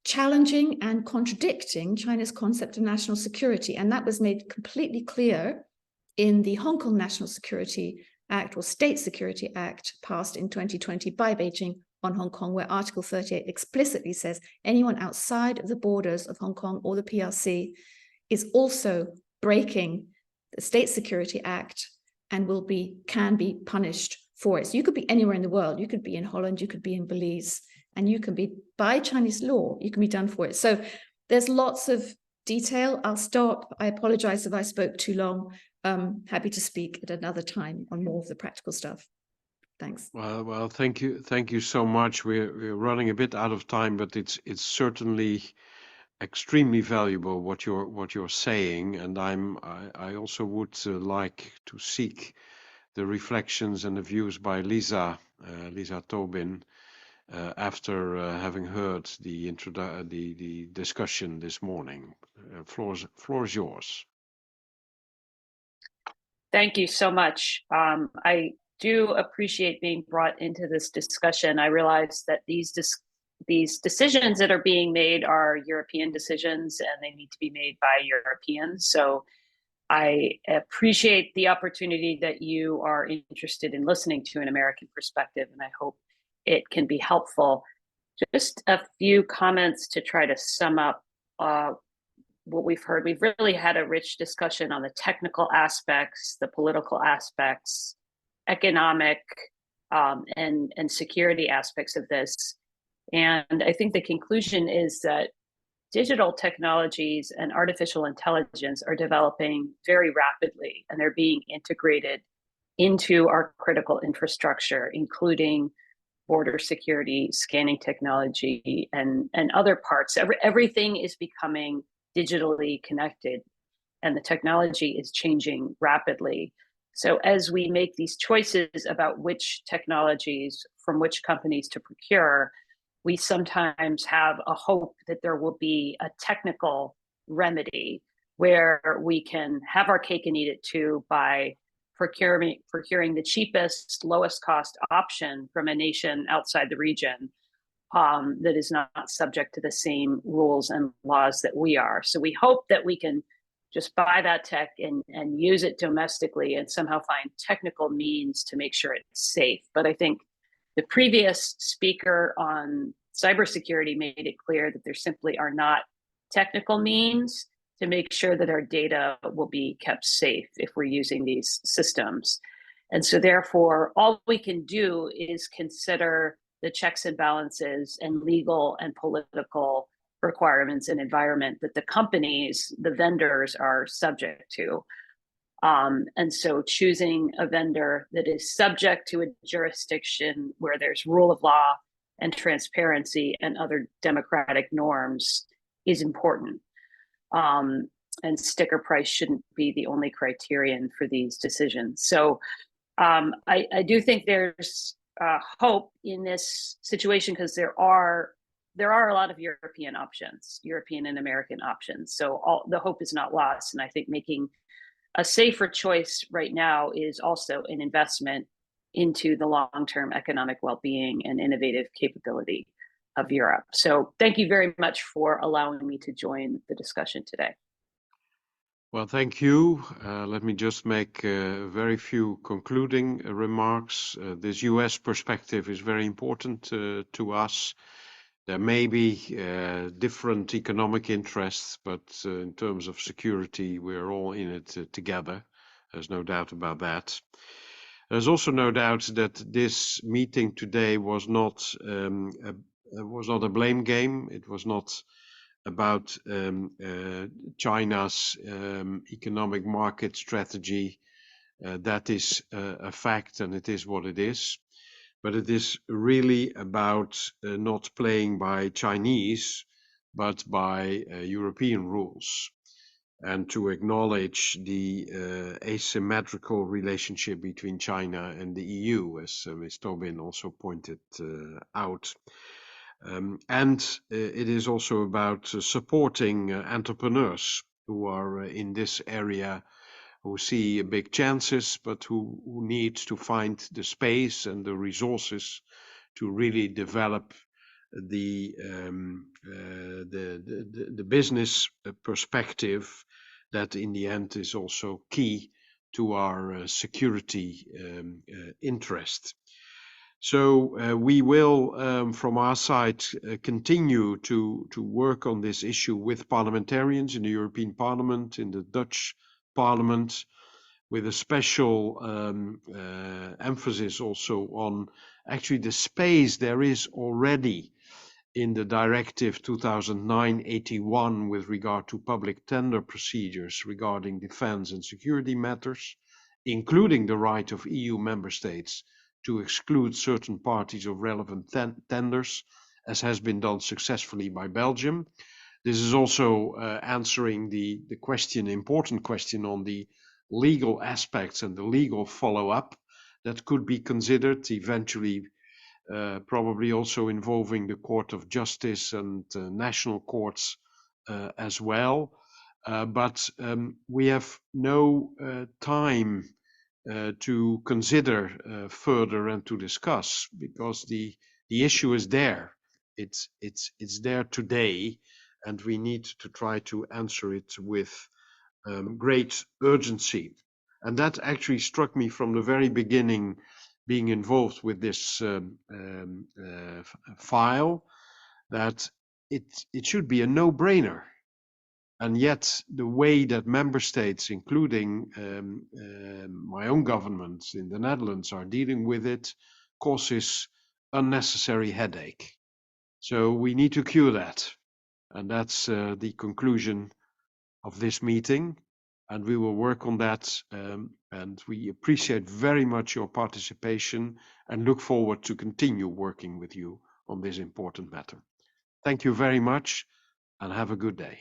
challenging and contradicting China's concept of national security. And that was made completely clear in the Hong Kong National Security Act, or State Security Act, passed in 2020 by Beijing on Hong Kong, where Article 38 explicitly says anyone outside of the borders of Hong Kong or the PRC is also breaking the State Security Act and can be punished for it. So you could be anywhere in the world. You could be in Holland, you could be in Belize, and you can be, by Chinese law, you can be done for it. So there's lots of detail. I'll stop. I apologize if I spoke too long. Happy to speak at another time on more of the practical stuff. Thanks. Well, thank you so much. We're running a bit out of time, but it's certainly extremely valuable what you're saying, and I also would like to seek the reflections and the views by Lisa Tobin after having heard the discussion this morning. Floor is yours. Thank you so much. I do appreciate being brought into this discussion. I realize that these decisions that are being made are European decisions, and they need to be made by Europeans. So I appreciate the opportunity that you are interested in listening to an American perspective, and I hope it can be helpful. Just a few comments to try to sum up what we've heard. We've really had a rich discussion on the technical aspects, the political aspects, economic and security aspects of this. And I think the conclusion is that digital technologies and artificial intelligence are developing very rapidly, and they're being integrated into our critical infrastructure, including border security, scanning technology, and other parts. Everything is becoming digitally connected, and the technology is changing rapidly. So as we make these choices about which technologies from which companies to procure, we sometimes have a hope that there will be a technical remedy where we can have our cake and eat it too by procuring the cheapest, lowest cost option from a nation outside the region that is not subject to the same rules and laws that we are. So we hope that we can just buy that tech and use it domestically and somehow find technical means to make sure it's safe. But I think the previous speaker on cybersecurity made it clear that there simply are not technical means to make sure that our data will be kept safe if we're using these systems. And so therefore, all we can do is consider the checks and balances and legal and political requirements and environment that the companies, the vendors, are subject to. And so choosing a vendor that is subject to a jurisdiction where there's rule of law and transparency and other democratic norms is important. And sticker price shouldn't be the only criterion for these decisions. So I do think there's hope in this situation because there are a lot of European options, European and American options. So the hope is not lost. And I think making a safer choice right now is also an investment into the long-term economic well-being and innovative capability of Europe. So thank you very much for allowing me to join the discussion today. Well, thank you. Let me just make very few concluding remarks. This US perspective is very important to us. There may be different economic interests, but in terms of security, we're all in it together. There's no doubt about that. There's also no doubt that this meeting today was not a blame game. It was not about China's economic market strategy. That is a fact, and it is what it is. But it is really about not playing by Chinese, but by European rules, and to acknowledge the asymmetrical relationship between China and the EU, as Ms. Tobin also pointed out. And it is also about supporting entrepreneurs who are in this area, who see big chances, but who need to find the space and the resources to really develop the business perspective that in the end is also key to our security interest. So we will, from our side, continue to work on this issue with parliamentarians in the European Parliament, in the Dutch Parliament, with a special emphasis also on actually the space there is already in the Directive 2009/81 with regard to public tender procedures regarding defense and security matters, including the right of EU member states to exclude certain parties of relevant tenders, as has been done successfully by Belgium. This is also answering the important question on the legal aspects and the legal follow-up that could be considered eventually, probably also involving the Court of Justice and national courts as well. But we have no time to consider further and to discuss, because the issue is there. It's there today, and we need to try to answer it with great urgency. And that actually struck me from the very beginning, being involved with this file, that it should be a no-brainer. And yet the way that member states, including my own government in the Netherlands, are dealing with it causes unnecessary headache. So we need to cure that. And that's the conclusion of this meeting. And we will work on that. And we appreciate very much your participation and look forward to continue working with you on this important matter. Thank you very much and have a good day.